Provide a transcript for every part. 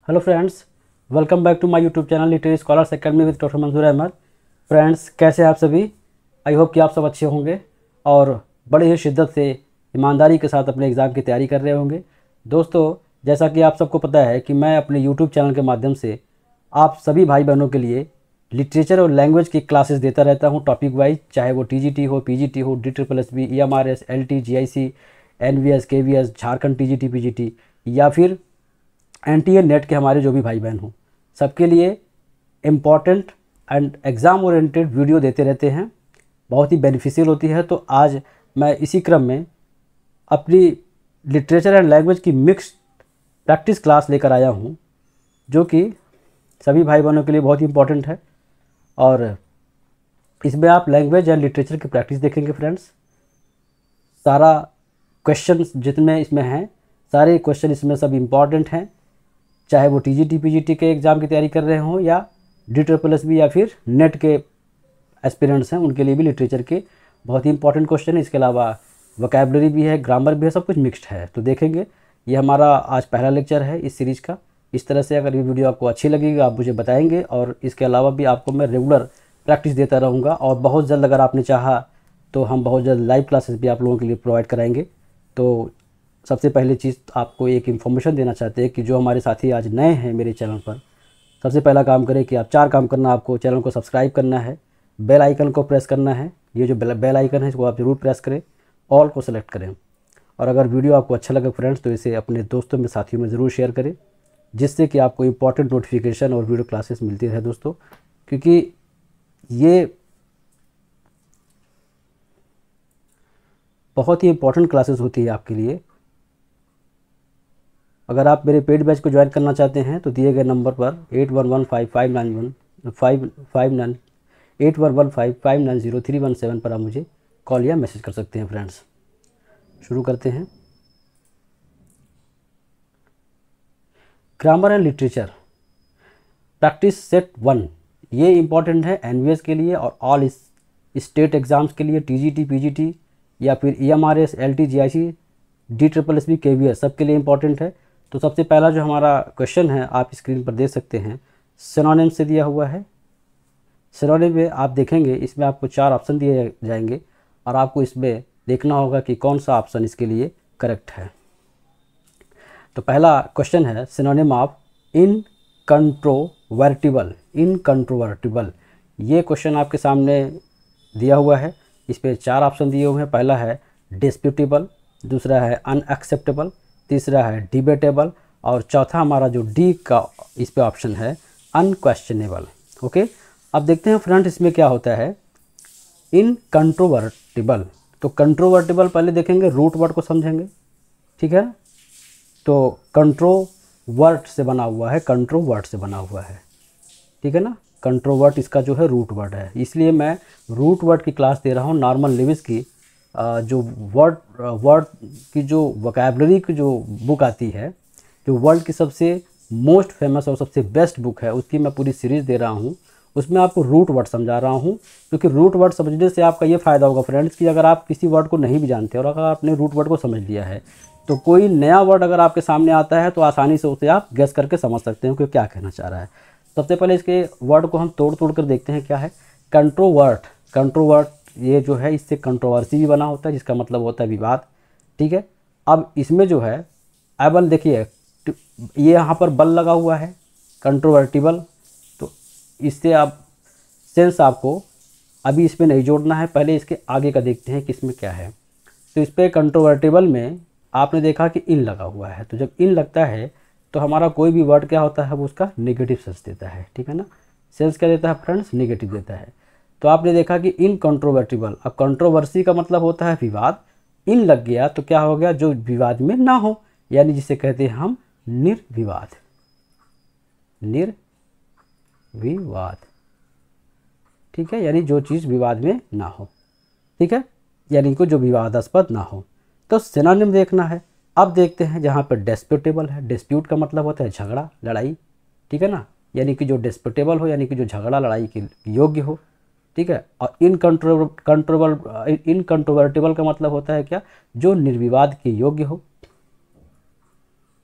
Hello friends, welcome back to my YouTube channel literary scholars academy with doctor Manzoor Ahmad. Friends, कैसे हैं आप सभी? I hope कि आप सब अच्छे होंगे और बड़े ही शिद्दत से ईमानदारी के साथ अपने एग्ज़ाम की तैयारी कर रहे होंगे। दोस्तों, जैसा कि आप सबको पता है कि मैं अपने यूट्यूब चैनल के माध्यम से आप सभी भाई बहनों के लिए लिटरेचर और लैंग्वेज की क्लासेस देता रहता हूं टॉपिक वाइज, चाहे वो टीजीटी हो, पीजीटी हो, DSSS, EMRS, LT, GIC, NVS, KVS, Jharkhand TGT, PGT या फिर NTA नेट के हमारे जो भी भाई बहन हों, सबके लिए important and exam oriented video देते रहते हैं। बहुत ही बेनिफिशियल होती है। तो आज मैं इसी क्रम में अपनी लिटरेचर एंड लैंग्वेज की मिक्स प्रैक्टिस क्लास लेकर आया हूँ, जो कि सभी भाई बहनों के लिए बहुत ही इम्पॉर्टेंट है। और इसमें आप लैंग्वेज एंड लिटरेचर की प्रैक्टिस देखेंगे फ्रेंड्स। सारा क्वेश्चन जितने इसमें हैं, सारे क्वेश्चन इसमें सब इम्पॉर्टेंट हैं, चाहे वो टीजीटी पीजीटी के एग्ज़ाम की तैयारी कर रहे हों या DSSS भी या फिर नेट के एस्पिरेंट्स हैं, उनके लिए भी लिटरेचर के बहुत ही इंपॉर्टेंट क्वेश्चन है। इसके अलावा वोकैबुलरी भी है, ग्रामर भी है, सब कुछ मिक्स्ड है। तो देखेंगे, ये हमारा आज पहला लेक्चर है इस सीरीज़ का। इस तरह से अगर ये वीडियो आपको अच्छी लगेगी आप मुझे बताएंगे, और इसके अलावा भी आपको मैं रेगुलर प्रैक्टिस देता रहूँगा। और बहुत जल्द अगर आपने चाहा तो हम बहुत जल्द लाइव क्लासेस भी आप लोगों के लिए प्रोवाइड कराएंगे। तो सबसे पहली चीज़ आपको एक इन्फॉर्मेशन देना चाहते हैं कि जो हमारे साथी आज नए हैं मेरे चैनल पर, सबसे पहला काम करें कि आप 4 काम करना। आपको चैनल को सब्सक्राइब करना है, बेल आइकन को प्रेस करना है, ये जो बेल आइकन है इसको आप ज़रूर प्रेस करें, ऑल को सेलेक्ट करें। और अगर वीडियो आपको अच्छा लगे फ्रेंड्स तो इसे अपने दोस्तों में, साथियों में ज़रूर शेयर करें, जिससे कि आपको इंपॉर्टेंट नोटिफिकेशन और वीडियो क्लासेस मिलती रहे दोस्तों। क्योंकि ये बहुत ही इंपॉर्टेंट क्लासेस होती है आपके लिए। अगर आप मेरे पेड बैच को ज्वाइन करना चाहते हैं तो दिए गए नंबर पर 811559 पर आप मुझे कॉल या मैसेज कर सकते हैं फ्रेंड्स। शुरू करते हैं। Grammar and literature practice set 1, ये इम्पॉर्टेंट है NVS के लिए और ऑल स्टेट एग्ज़ाम्स के लिए, TGT पीजीटी या फिर EMRS, LT, GIC, DSSS, KVS, सब के लिए इम्पॉर्टेंट है। तो सबसे पहला जो हमारा क्वेश्चन है आप स्क्रीन पर देख सकते हैं, सिनोनिम से दिया हुआ है। सिनोनिम में आप देखेंगे इसमें आपको 4 ऑप्शन दिए जाएंगे और आपको इसमें देखना होगा कि कौन सा ऑप्शन इसके लिए करेक्ट है। तो पहला क्वेश्चन है सिनोनिम ऑफ इनकंट्रोवर्टिबल। इनकंट्रोवर्टिबल, ये क्वेश्चन आपके सामने दिया हुआ है। इस पर 4 ऑप्शन दिए हुए हैं। पहला है डिस्प्यूटेबल, दूसरा है अनएक्सेप्टेबल, तीसरा है डिबेटेबल और चौथा हमारा जो डी का इस पे ऑप्शन है अनक्वेश्चनेबल। ओके, अब देखते हैं फ्रेंड इसमें क्या होता है। इनकंट्रोवर्टिबल, तो कंट्रोवर्टिबल पहले देखेंगे, रूट वर्ड को समझेंगे, ठीक है। तो कंट्रोवर्ट से बना हुआ है, कंट्रोवर्ट से बना हुआ है, ठीक है ना। कंट्रोवर्ट इसका जो है रूट वर्ड है, इसलिए मैं रूट वर्ड की क्लास दे रहा हूँ। नॉर्मल लिविस की जो वर्ड की जो वोकैबुलरी की जो बुक आती है, जो वर्ल्ड की सबसे मोस्ट फेमस और सबसे बेस्ट बुक है, उसकी मैं पूरी सीरीज़ दे रहा हूँ। उसमें आपको रूट वर्ड समझा रहा हूँ, क्योंकि रूट वर्ड समझने से आपका ये फ़ायदा होगा फ्रेंड्स कि अगर आप किसी वर्ड को नहीं भी जानते और अगर आपने रूट वर्ड को समझ लिया है तो कोई नया वर्ड अगर आपके सामने आता है तो आसानी से उसे आप गेस करके समझ सकते हो कि क्या कहना चाह रहा है। सबसे पहले इसके वर्ड को हम तोड़ कर देखते हैं क्या है। कंट्रोवर्ट, कंट्रोवर्ट ये जो है इससे कंट्रोवर्सी भी बना होता है, जिसका मतलब होता है विवाद, ठीक है। अब इसमें जो है एबल, देखिए ये यहाँ पर बल लगा हुआ है, कंट्रोवर्टिबल, तो इससे आप सेंस आपको अभी इसमें नहीं जोड़ना है, पहले इसके आगे का देखते हैं कि इसमें क्या है। तो इस पर कंट्रोवर्टिबल में आपने देखा कि इन लगा हुआ है, तो जब इन लगता है तो हमारा कोई भी वर्ड क्या होता है वो उसका नेगेटिव सेंस देता है, ठीक है ना। सेंस क्या देता है फ्रेंड्स? नेगेटिव देता है। तो आपने देखा कि इनकंट्रोवर्टिबल, अब कंट्रोवर्सी का मतलब होता है विवाद, इन लग गया तो क्या हो गया, जो विवाद में ना हो, यानी जिसे कहते हैं हम निर्विवाद। निर्विवाद, ठीक है, यानी जो चीज़ विवाद में ना हो, ठीक है, यानी को जो विवादास्पद ना हो। तो सिनोनिम देखना है। अब देखते हैं जहाँ पर डिस्प्यूटेबल है, डिस्प्यूट का मतलब होता है झगड़ा, लड़ाई, ठीक है ना, यानी कि जो डिस्प्यूटेबल हो यानी कि जो झगड़ा लड़ाई के योग्य हो, ठीक है। और इनकंट्रोवर्टिबल का मतलब होता है क्या, जो निर्विवाद के योग्य हो।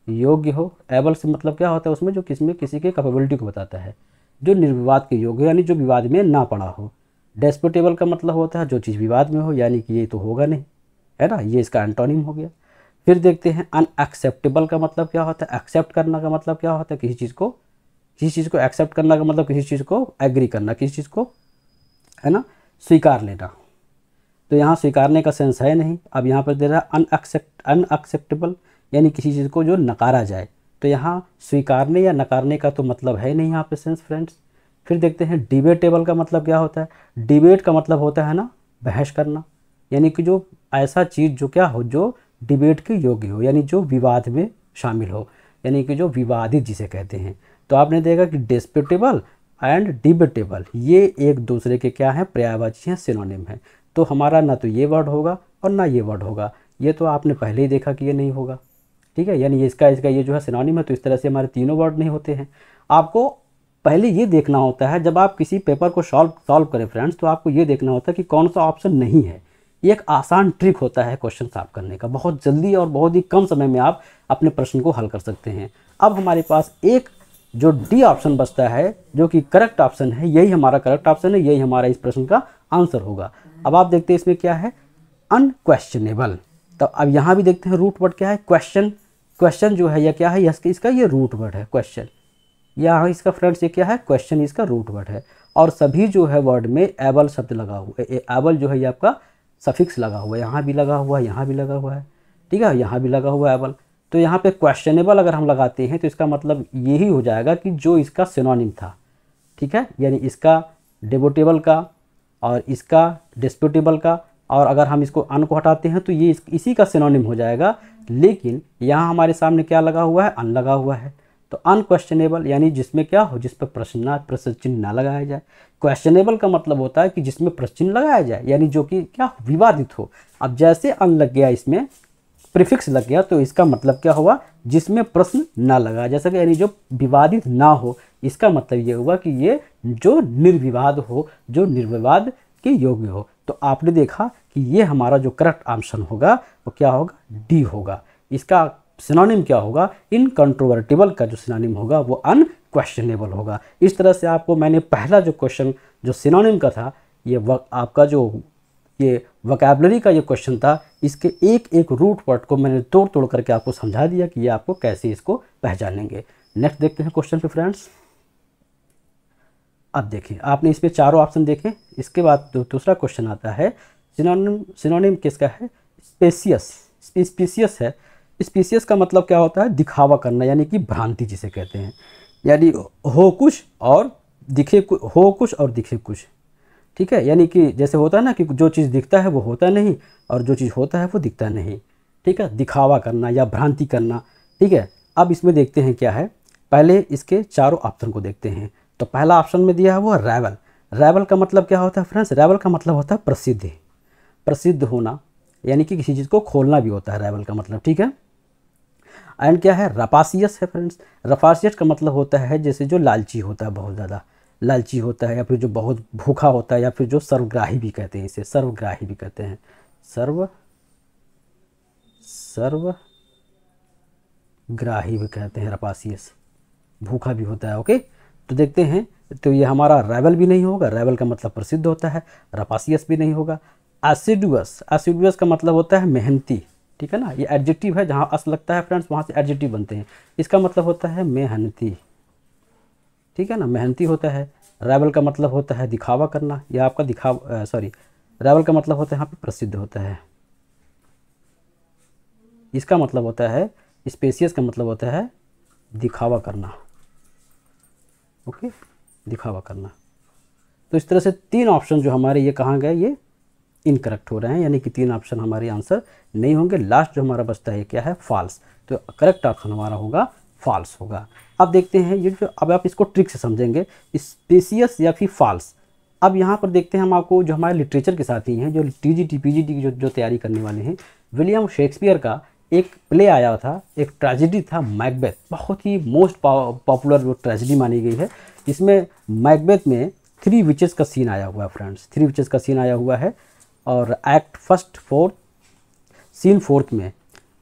योग्य हो। एबल से मतलब क्या होता है उसमें, जो किसमें किसी के कैपेबिलिटी को बताता है। जो निर्विवाद के योग्य हो यानी जो विवाद में ना पड़ा हो। डिस्प्यूटेबल का मतलब होता है जो चीज़ विवाद में हो, यानी कि ये तो होगा नहीं, है ना, ये इसका एंटोनिम हो गया। फिर देखते हैं अनएक्सेप्टेबल का मतलब क्या होता है। एक्सेप्ट करना का मतलब क्या होता है, किसी चीज़ को एक्सेप्ट करना का मतलब किसी चीज़ को एग्री करना, किसी चीज़ को, है ना, स्वीकार लेना। तो यहाँ स्वीकारने का सेंस है नहीं। अब यहाँ पर दे रहा है अनएक्सेप्टेबल यानी किसी चीज़ को जो नकारा जाए। तो यहाँ स्वीकारने या नकारने का तो मतलब है नहीं यहाँ पे सेंस फ्रेंड्स। फिर देखते हैं डिबेटेबल का मतलब क्या होता है। डिबेट का मतलब होता है ना बहस करना, यानी कि जो ऐसा चीज़ जो क्या हो, जो डिबेट के योग्य हो, यानी जो विवाद में शामिल हो, यानी कि जो विवादित जिसे कहते हैं। तो आपने देखा कि डिस्प्यूटेबल एंड डिबेटेबल ये एक दूसरे के क्या हैं, पर्यायवाची हैं, सिनोनिम हैं। तो हमारा ना तो ये वर्ड होगा और ना ये वर्ड होगा। ये तो आपने पहले ही देखा कि ये नहीं होगा, ठीक है, यानी इसका इसका ये जो है सिनोनिम है। तो इस तरह से हमारे तीनों वर्ड नहीं होते हैं। आपको पहले ये देखना होता है जब आप किसी पेपर को सॉल्व करें फ्रेंड्स, तो आपको ये देखना होता है कि कौन सा ऑप्शन नहीं है। ये एक आसान ट्रिक होता है क्वेश्चन सॉल्व करने का, बहुत जल्दी और बहुत ही कम समय में आप अपने प्रश्न को हल कर सकते हैं। अब हमारे पास एक जो डी ऑप्शन बचता है जो कि करेक्ट ऑप्शन है, यही हमारा करेक्ट ऑप्शन है, यही हमारा इस प्रश्न का आंसर होगा। अब आप देखते हैं इसमें क्या है, अनक्वेश्चनेबल। तो अब यहाँ भी देखते हैं रूट वर्ड क्या है, क्वेश्चन। क्वेश्चन जो है यह क्या है, इसका ये रूट वर्ड है क्वेश्चन। यहाँ इसका फ्रेंड्स ये क्या है, क्वेश्चन इसका रूट वर्ड है। और सभी जो है वर्ड में एबल शब्द लगा हुआ है। एबल जो है ये आपका सफिक्स लगा हुआ है, यहाँ भी लगा हुआ है, यहाँ भी लगा हुआ है, ठीक है, यहाँ भी लगा हुआ है एबल। तो यहाँ पे क्वेश्चनेबल अगर हम लगाते हैं तो इसका मतलब यही हो जाएगा कि जो इसका सिनोनिम था, ठीक है, यानी इसका डिबेटेबल का और इसका डिस्प्यूटेबल का, और अगर हम इसको अन को हटाते हैं तो ये इसी का सिनोनिम हो जाएगा। लेकिन यहाँ हमारे सामने क्या लगा हुआ है, अन लगा हुआ है। तो अनक्वेश्चनेबल यानी जिसमें क्या हो, जिस पर प्रश्न चिन्ह ना लगाया जाए। क्वेश्चनेबल का मतलब होता है कि जिसमें प्रश्न चिन्ह लगाया जाए, यानी जो कि क्या विवादित हो। अब जैसे अन लग गया, इसमें प्रीफिक्स लग गया, तो इसका मतलब क्या हुआ, जिसमें प्रश्न ना लगा, जैसा कि यानी जो विवादित ना हो। इसका मतलब ये हुआ कि ये जो निर्विवाद हो, जो निर्विवाद के योग्य हो। तो आपने देखा कि ये हमारा जो करेक्ट ऑप्शन होगा वो क्या होगा, डी होगा। इसका सिनोनिम क्या होगा, इनकंट्रोवर्टिबल का जो सिनोनिम होगा वो अनक्वेश्चनेबल होगा। इस तरह से आपको मैंने पहला जो क्वेश्चन जो सिनोनिम का था, ये आपका जो ये वोकैबुलरी का ये क्वेश्चन था, इसके एक एक रूट वर्ड को मैंने तोड़ तोड़ करके आपको समझा दिया कि ये आपको कैसे इसको पहचानेंगे। नेक्स्ट देखते हैं क्वेश्चन पे फ्रेंड्स। अब देखें, आपने इसमें चारों ऑप्शन देखे। इसके बाद दूसरा क्वेश्चन आता है, सिनोनिम किसका है, स्पेसियस। स्पीसियस है। स्पीसियस का मतलब क्या होता है, दिखावा करना, यानी कि भ्रांति जिसे कहते हैं, यानी हो कुछ और दिखे कुछ, ठीक है, यानी कि जैसे होता है ना कि जो चीज़ दिखता है वो होता नहीं और जो चीज़ होता है वो दिखता नहीं, ठीक है, दिखावा करना या भ्रांति करना, ठीक है। अब इसमें देखते हैं क्या है, पहले इसके चारों ऑप्शन को देखते हैं। तो पहला ऑप्शन में दिया है वो राइवल। राइवल का मतलब क्या होता है फ्रेंड्स, राइवल का मतलब होता है प्रसिद्ध होना, यानी कि किसी चीज़ को खोलना भी होता है राइवल का मतलब, ठीक है। एंड क्या है, रपासियस है फ्रेंड्स। रपासियस का मतलब होता है जैसे जो लालची होता है, बहुत ज़्यादा लालची होता है, या फिर जो बहुत भूखा होता है, या फिर जो सर्वग्राही भी कहते हैं, इसे सर्वग्राही भी कहते हैं, सर्वग्राही भी कहते हैं। रपासियस भूखा भी होता है, ओके। तो देखते हैं, तो ये हमारा राइवल भी नहीं होगा, राइवल का मतलब प्रसिद्ध होता है, रपासियस भी नहीं होगा। एसिडुअस का मतलब होता है मेहनती, ठीक है ना, ये एडजेक्टिव है, जहाँ अस लगता है फ्रेंड्स वहाँ से एडजेक्टिव बनते हैं। इसका मतलब होता है मेहनती, ठीक है ना, मेहनती होता है। राइवल का मतलब होता है दिखावा करना, या आपका राइवल का मतलब होता है यहाँ पे प्रसिद्ध होता है। इसका मतलब होता है, स्पेसियस का मतलब होता है दिखावा करना, ओके, दिखावा करना। तो इस तरह से तीन ऑप्शन जो हमारे ये कहाँ गए, ये इनकरेक्ट हो रहे हैं, यानी कि तीन ऑप्शन हमारे आंसर नहीं होंगे। लास्ट जो हमारा बचता है क्या है, फॉल्स। तो करेक्ट ऑप्शन हमारा होगा फॉल्स होगा। अब देखते हैं ये जो, अब आप इसको ट्रिक से समझेंगे, स्पेसियस या फिर फॉल्स। अब यहाँ पर देखते हैं हम आपको, जो हमारे लिटरेचर के साथी हैं, जो टीजीटी पीजीटी की जो तैयारी करने वाले हैं, विलियम शेक्सपियर का एक प्ले आया था, एक ट्रेजेडी था मैकबेथ, बहुत ही मोस्ट पॉपुलर जो ट्रेजेडी मानी गई है। इसमें मैकबेथ में 3 विचेस का सीन आया हुआ है फ्रेंड्स, 3 विचेस का सीन आया हुआ है। और एक्ट फर्स्ट 4 सीन 4 में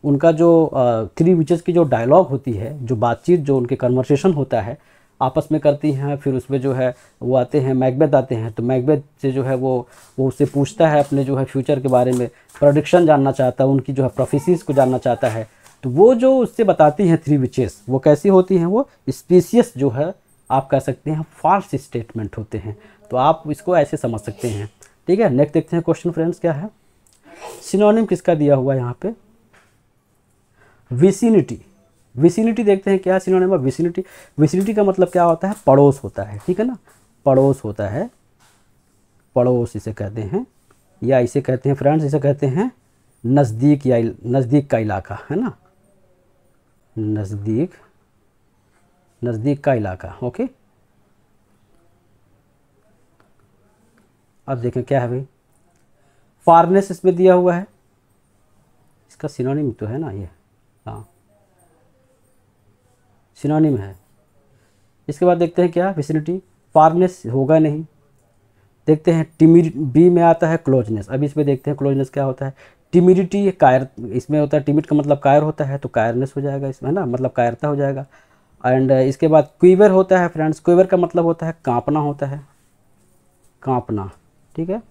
उनका जो थ्री विचेस की जो डायलॉग होती है, जो बातचीत, जो उनके कन्वर्सेशन होता है आपस में करती हैं, फिर उसमें जो है वो आते हैं, मैकबेथ आते हैं, तो मैकबेथ से जो है वो उससे पूछता है अपने जो है फ्यूचर के बारे में, प्रेडिक्शन जानना चाहता है, उनकी जो है प्रोफेसीज को जानना चाहता है। तो वो जो उससे बताती हैं थ्री विचेस, वो कैसी होती हैं, वो स्पीशियस जो है आप कह सकते हैं फॉल्स स्टेटमेंट होते हैं। तो आप इसको ऐसे समझ सकते हैं। ठीक है, नेक्स्ट देखते हैं क्वेश्चन फ्रेंड्स क्या है। सिनोनिम किसका दिया हुआ है यहाँ पे, विसिनिटी। विसिनिटी देखते हैं क्या सिनोनिम है विसिनिटी। विसिनिटी का मतलब क्या होता है, पड़ोस होता है, ठीक है ना, पड़ोस होता है, पड़ोस इसे कहते हैं, या इसे कहते हैं फ्रेंड्स, इसे कहते हैं नज़दीक, या नज़दीक का इलाका, है ना, नज़दीक, नज़दीक का इलाका। ओके, अब देखें क्या है भाई, फारनेस इसमें दिया हुआ है, इसका सिनोनिम तो है ना ये, हाँ सिनोनिम है। इसके बाद देखते हैं क्या, विसिनिटी, फारनेस होगा नहीं। देखते हैं टिमिड, बी में आता है क्लोजनेस। अभी इसमें देखते हैं क्लोजनेस क्या होता है। टिमिडिटी कायर, इसमें होता है, टिमिड का मतलब कायर होता है, तो कायरनेस हो जाएगा इसमें, है ना, मतलब कायरता हो जाएगा। एंड इसके बाद क्वीवर होता है फ्रेंड्स, क्वीवर का मतलब होता है कांपना होता है, कांपना, ठीक है।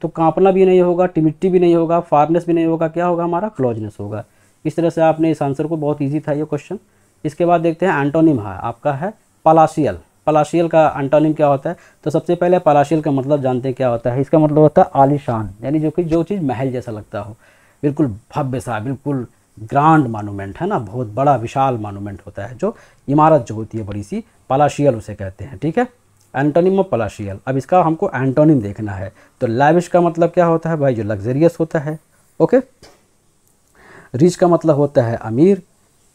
तो कांपना भी नहीं होगा, टिमिडिटी भी नहीं होगा, फारनेस भी नहीं होगा, क्या होगा हमारा, क्लोजनेस होगा। इस तरह से आपने इस आंसर को, बहुत ईजी था ये क्वेश्चन। इसके बाद देखते हैं एंटोनिम है आपका है पलाशियल। पलाशियल का एंटोनिम क्या होता है, तो सबसे पहले पलाशियल का मतलब जानते हैं क्या होता है। इसका मतलब होता है आलीशान, यानी जो चीज़ महल जैसा लगता हो, बिल्कुल भव्य सा, बिल्कुल ग्रांड मानूमेंट, है ना, बहुत बड़ा विशाल मानूमेंट होता है, जो इमारत जो होती है बड़ी सी, पलाशियल उसे कहते हैं। ठीक है, एंटोनिम ऑफ पलाशियल। अब इसका हमको एंटोनिम देखना है। तो लैविश का मतलब क्या होता है भाई, जो लग्जरियस होता है। ओके, रिच का मतलब होता है अमीर,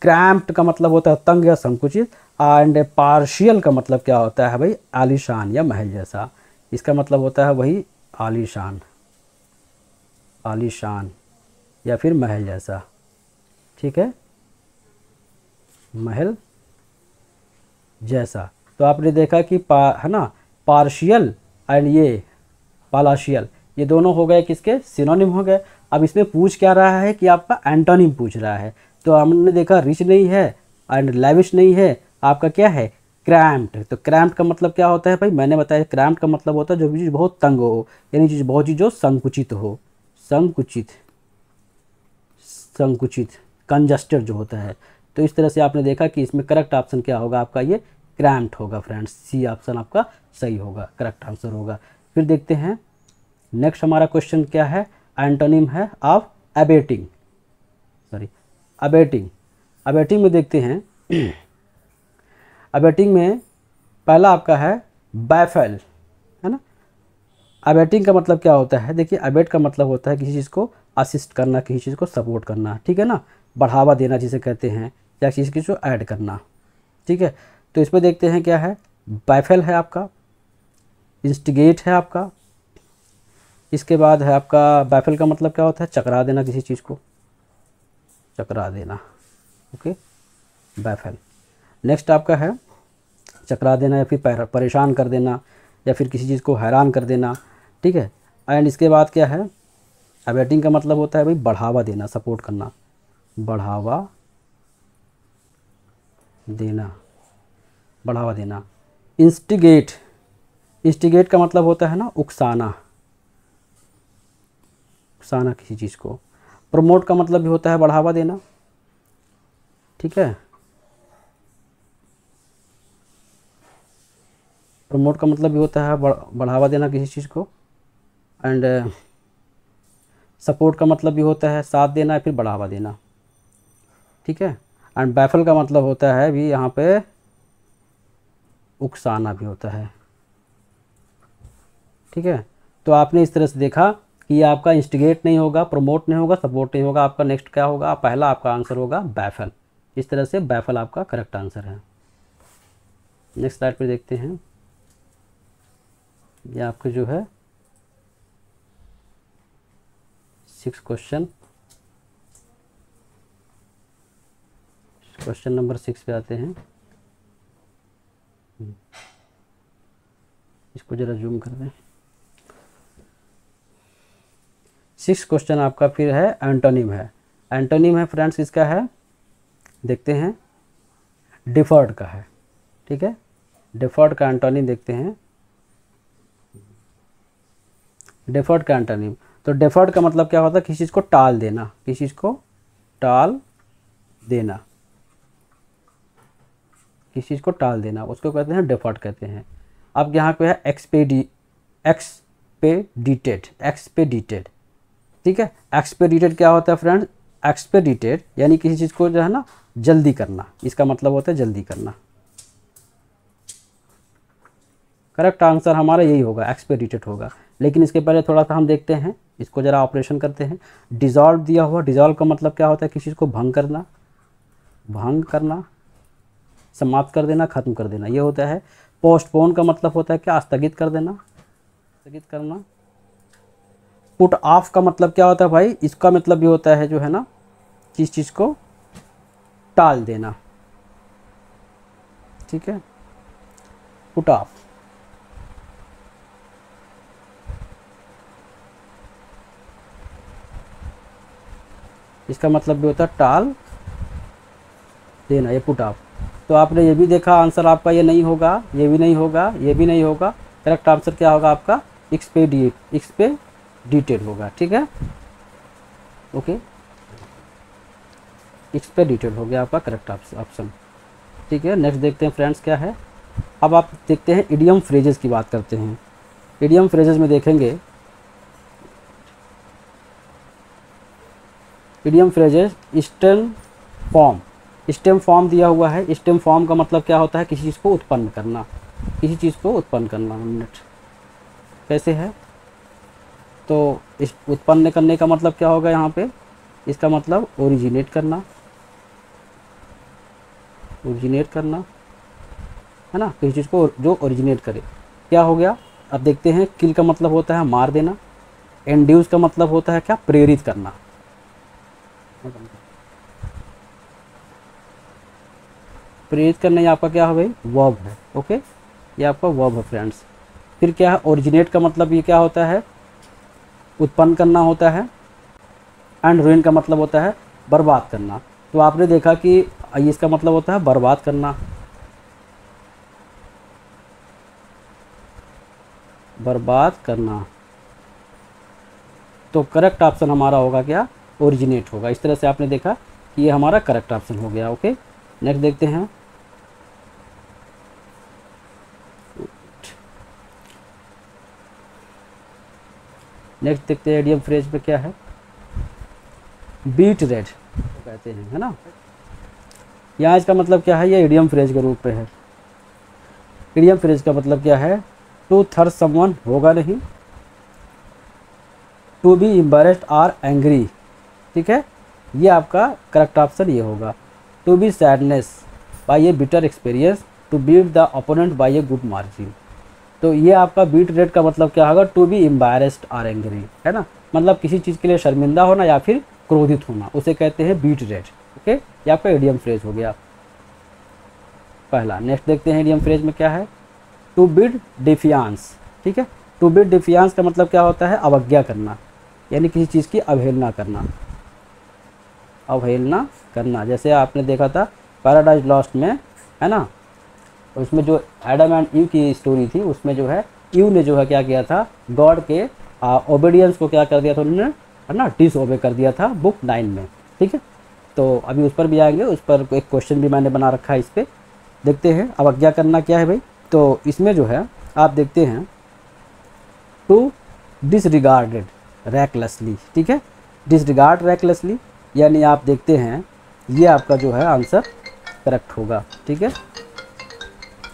क्रैम्प्ड का मतलब होता है तंग या संकुचित, एंड पार्शियल का मतलब क्या होता है भाई, आलीशान या महल जैसा। इसका मतलब होता है वही आलीशान, आलीशान या फिर महल जैसा। ठीक है, महल जैसा। तो आपने देखा कि है ना, पार्शियल एंड ये पालाशियल, ये दोनों हो गए किसके, सिनोनिम हो गए। अब इसमें पूछ क्या रहा है कि आपका एंटोनिम पूछ रहा है। तो हमने देखा रिच नहीं है एंड लैविश नहीं है, आपका क्या है, क्रैम्प्ड। तो क्रैम्प्ड का मतलब क्या होता है भाई, मैंने बताया क्रैम्प्ड का मतलब होता है जो चीज़ बहुत तंग हो, यानी चीज़ बहुत चीज़ जो संकुचित हो, संकुचित, संकुचित, कंजस्टेड जो होता है। तो इस तरह से आपने देखा कि इसमें करेक्ट ऑप्शन क्या होगा आपका, ये क्रैम्प्ड होगा फ्रेंड्स। सी ऑप्शन आपका सही होगा, करेक्ट आंसर होगा। फिर देखते हैं नेक्स्ट हमारा क्वेश्चन क्या है, एंटोनिम है of abetting, sorry abetting. Abetting में देखते हैं अबेटिंग में पहला आपका है बैफल, है ना। अबेटिंग का मतलब क्या होता है, देखिए अबेट का मतलब होता है किसी चीज़ को असिस्ट करना, किसी चीज़ को सपोर्ट करना, ठीक है ना, बढ़ावा देना जिसे कहते हैं, या किसी चीज़ को ऐड करना। ठीक है, तो इसमें देखते हैं क्या है, बैफल है आपका, इंस्टिगेट है आपका, इसके बाद है आपका बैफल का मतलब क्या होता है, चकरा देना किसी चीज़ को, चकरा देना। Okay, baffle. नेक्स्ट आपका है चकरा देना या फिर परेशान कर देना, या फिर किसी चीज़ को हैरान कर देना। ठीक है, एंड इसके बाद क्या है, अबेटिंग का मतलब होता है भाई बढ़ावा देना, सपोर्ट करना, बढ़ावा देना, बढ़ावा देना। इंस्टिगेट, इंस्टिगेट का मतलब होता है ना उकसाना, उकसाना किसी चीज़ को। प्रमोट का मतलब भी होता है बढ़ावा देना। ठीक है, प्रमोट का मतलब भी होता है बढ़ावा देना किसी चीज़ को। एंड सपोर्ट का मतलब भी होता है साथ देना या फिर बढ़ावा देना। ठीक है, एंड बैफल का मतलब होता है भी यहाँ पे उकसाना भी होता है। ठीक है, तो आपने इस तरह से देखा कि ये आपका इंस्टिगेट नहीं होगा, प्रमोट नहीं होगा, सपोर्ट नहीं होगा, आपका नेक्स्ट क्या होगा, पहला आपका आंसर होगा बैफल। इस तरह से बैफल आपका करेक्ट आंसर है। नेक्स्ट स्लाइड पे देखते हैं, ये आपका जो है 6 क्वेश्चन, क्वेश्चन नंबर 6 पे आते हैं। इसको जरा जूम कर दें। 6 क्वेश्चन आपका फिर है एंटोनिम है। एंटोनिम है फ्रेंड्स किसका है, देखते हैं, डिफर्ड का है। ठीक है, डिफर्ड का एंटोनिम देखते हैं, डिफर्ड का एंटोनिम। तो डिफर्ड का मतलब क्या होता है, किसी चीज़ को टाल देना, किसी चीज़ को टाल देना, किसी चीज़ को टाल देना, उसको कहते हैं डिफर्ड कहते हैं। अब यहाँ पे है एक्सपेडिटेड, एक्सपेडिटेड। ठीक है, एक्सपेडिटेड क्या होता है फ्रेंड्स, एक्सपेडिटेड यानी किसी चीज़ को जो है ना जल्दी करना, इसका मतलब होता है जल्दी करना। करेक्ट आंसर हमारा यही होगा, एक्सपेडिटेड होगा। लेकिन इसके पहले थोड़ा सा हम देखते हैं, इसको ज़रा ऑपरेशन करते हैं। डिज़ॉल्व दिया हुआ, डिज़ॉल्व का मतलब क्या होता है, किसी चीज़ को भंग करना, भंग करना, समाप्त कर देना, ख़त्म कर देना, ये होता है। पोस्टपोन का मतलब होता है क्या, स्थगित कर देना, स्थगित करना। पुट ऑफ का मतलब क्या होता है भाई, इसका मतलब ये होता है जो है ना किस चीज़ को टाल देना। ठीक है, पुट ऑफ। इसका मतलब भी होता है टाल देना, ये पुट ऑफ। तो आपने ये भी देखा, आंसर आपका ये नहीं होगा, ये भी नहीं होगा, ये भी नहीं होगा। करेक्ट आंसर क्या होगा आपका, एक्सपेडिटेड होगा। ठीक है, ओके, एक्सपेडिटेड हो गया आपका करेक्ट ऑप्शन। ठीक है, नेक्स्ट देखते हैं फ्रेंड्स क्या है। अब आप देखते हैं इडियम फ्रेजेस की बात करते हैं। इडियम फ्रेजेस में देखेंगे, idiom phrases stem form, stem form दिया हुआ है। स्टेम फॉर्म का मतलब क्या होता है, किसी चीज़ को उत्पन्न करना, किसी चीज़ को उत्पन्न करना। मिनट कैसे है, तो इस उत्पन्न करने का मतलब क्या होगा यहाँ पे, इसका मतलब ओरिजिनेट करना, ओरिजिनेट करना है ना, किसी चीज़ को जो ओरिजिनेट करे। क्या हो गया, अब देखते हैं। किल का मतलब होता है मार देना। इंड्यूस का मतलब होता है क्या, प्रेरित करना। प्रेरित करना ये आपका क्या है भाई, वर्ब है। ओके, ये आपका वर्ब है फ्रेंड्स। फिर क्या है, ओरिजिनेट का मतलब ये क्या होता है, उत्पन्न करना होता है। एंड रुइन का मतलब होता है बर्बाद करना। तो आपने देखा कि इसका मतलब होता है बर्बाद करना, बर्बाद करना। तो करेक्ट ऑप्शन हमारा होगा क्या, ओरिजिनेट होगा। इस तरह से आपने देखा कि ये हमारा करेक्ट ऑप्शन हो गया। ओके, नेक्स्ट देखते हैं। नेक्स्ट देखते हैं इडियम फ्रेज पे क्या है, बीट रेड कहते हैं, है ना। यहाँ इसका मतलब क्या है, ये इडियम फ्रेज के रूप में है। इडियम फ्रेज का मतलब क्या है, टू थर्स समवन होगा नहीं, to be embarrassed or angry. ठीक है, ये आपका करेक्ट ऑप्शन ये होगा। To be sadness by a bitter experience, to beat the opponent by a good margin. तो ये आपका बीट रेट का मतलब क्या होगा, to be embarrassed or angry, है ना, मतलब किसी चीज़ के लिए शर्मिंदा होना या फिर क्रोधित होना, उसे कहते हैं बीट रेट। ओके, ये आपका इडियम फ्रेज हो गया पहला। नेक्स्ट देखते हैं इडियम फ्रेज में क्या है, टू बिड डिफियांस। ठीक है, टू बिड डिफियांस का मतलब क्या होता है, अवज्ञा करना, यानी किसी चीज़ की अवहेलना करना, अवहेलना करना। जैसे आपने देखा था पैराडाइज लॉस्ट में, है ना, उसमें जो एडम एंड ईव की स्टोरी थी, उसमें जो है ईव ने जो है क्या किया था, गॉड के ओबीडियंस को क्या कर दिया था उन्होंने, है ना, डिसओबे कर दिया था बुक 9 में। ठीक है, तो अभी उस पर भी आएंगे, उस पर एक क्वेश्चन भी मैंने बना रखा है। इस पर देखते हैं अवज्ञा करना क्या है भाई। तो इसमें जो है आप देखते हैं टू डिसरिगार्डेड रैकलेसली। ठीक है, डिसरिगार्ड रैकलेसली, यानी आप देखते हैं ये आपका जो है आंसर करेक्ट होगा। ठीक है,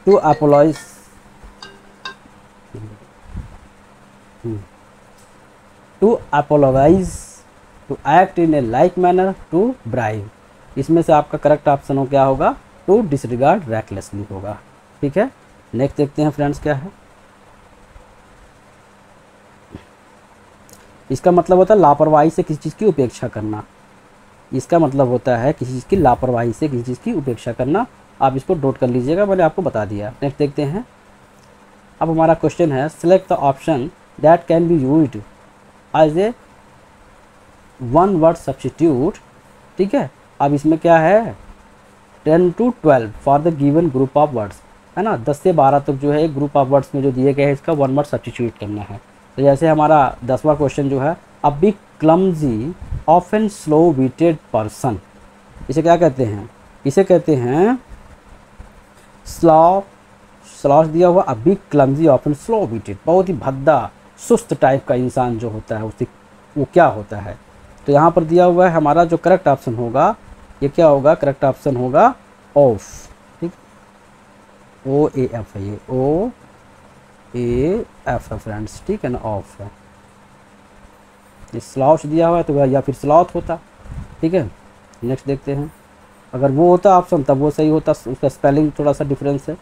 to apologise, to apologise, to act in a like manner, to bribe. इसमें से आपका करेक्ट ऑप्शन हो क्या होगा, टू डिसरिगार्ड रैकलेसली होगा। ठीक है, नेक्स्ट देखते हैं फ्रेंड्स क्या है। इसका मतलब होता है लापरवाही से किसी चीज़ की उपेक्षा करना। इसका मतलब होता है किसी चीज़ की लापरवाही से किसी चीज़ की उपेक्षा करना। आप इसको नोट कर लीजिएगा, मैंने आपको बता दिया। नेक्स्ट देखते हैं। अब हमारा क्वेश्चन है, select the option that can be used as a one word substitute ठीक है। अब इसमें क्या है 10 to 12 for the given group of words, है ना, 10 से 12 तक जो है एक ग्रुप ऑफ वर्ड्स में जो दिए गए हैं इसका वन वर्ड सब्स्टिट्यूट करना है। तो जैसे हमारा 10वां क्वेश्चन जो है, a big clumsy often slow witted person, इसे क्या कहते हैं, इसे कहते हैं स्लॉश दिया हुआ, a big clumsy often slow witted, बहुत ही भद्दा सुस्त टाइप का इंसान जो होता है उसे वो क्या होता है। तो यहाँ पर दिया हुआ है हमारा जो करेक्ट ऑप्शन होगा ये क्या होगा, करेक्ट ऑप्शन होगा ऑफ, ठीक, ओ ए एफ है, ये ओ ए एफ है फ्रेंड्स, ठीक है ना, ऑफ है। ये स्लॉश दिया हुआ है तो या फिर स्लॉथ होता, ठीक है। नेक्स्ट देखते हैं, अगर वो होता ऑप्शन तब वो सही होता, उसका स्पेलिंग थोड़ा सा डिफरेंस है।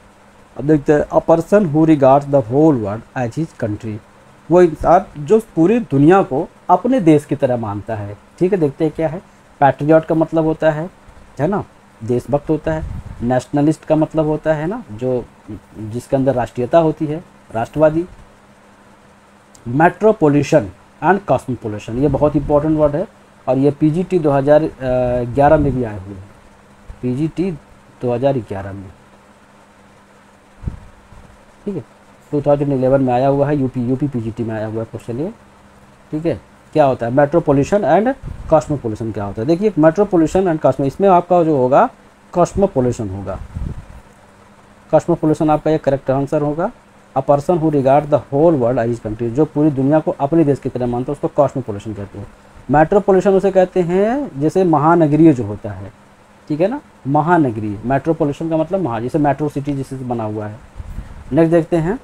अब देखते हैं, a person who regards the whole world as his country, वो इंसान जो पूरी दुनिया को अपने देश की तरह मानता है, ठीक है। देखते हैं क्या है, पैट्रियट का मतलब होता है ना, देशभक्त होता है। नेशनलिस्ट का मतलब होता है ना, जो जिसके अंदर राष्ट्रीयता होती है, राष्ट्रवादी। मेट्रोपॉलिटन एंड कॉस्मोपॉलिटन, ये बहुत इंपॉर्टेंट वर्ड है और ये पीजीटी 2011 में भी आए हुए हैं, पीजीटी 2011 में, ठीक है। 2011 में आया हुआ है, यूपी पीजीटी में आया हुआ है क्वेश्चन ये, ठीक है। क्या होता है मेट्रोपॉलिटन एंड कॉस्मोपॉलिटन, क्या होता है देखिए, मेट्रोपॉलिटन एंड कॉस्मो, इसमें आपका जो होगा कॉस्मोपॉलिटन होगा, कॉस्मोपॉलिटन आपका ये करेक्ट आंसर होगा। A person who regard the whole world as country, जो पूरी दुनिया को अपने देश की तरह मानता है उसको कॉस्मोपॉलिटन कहते हैं। मेट्रोपॉलिटन उसे कहते हैं जैसे महानगरीय जो होता है, ठीक है ना, महानगरीय। मेट्रोपॉलिटन का मतलब महा, जैसे मेट्रो सिटी जिससे बना हुआ है। नेक्स्ट देखते हैं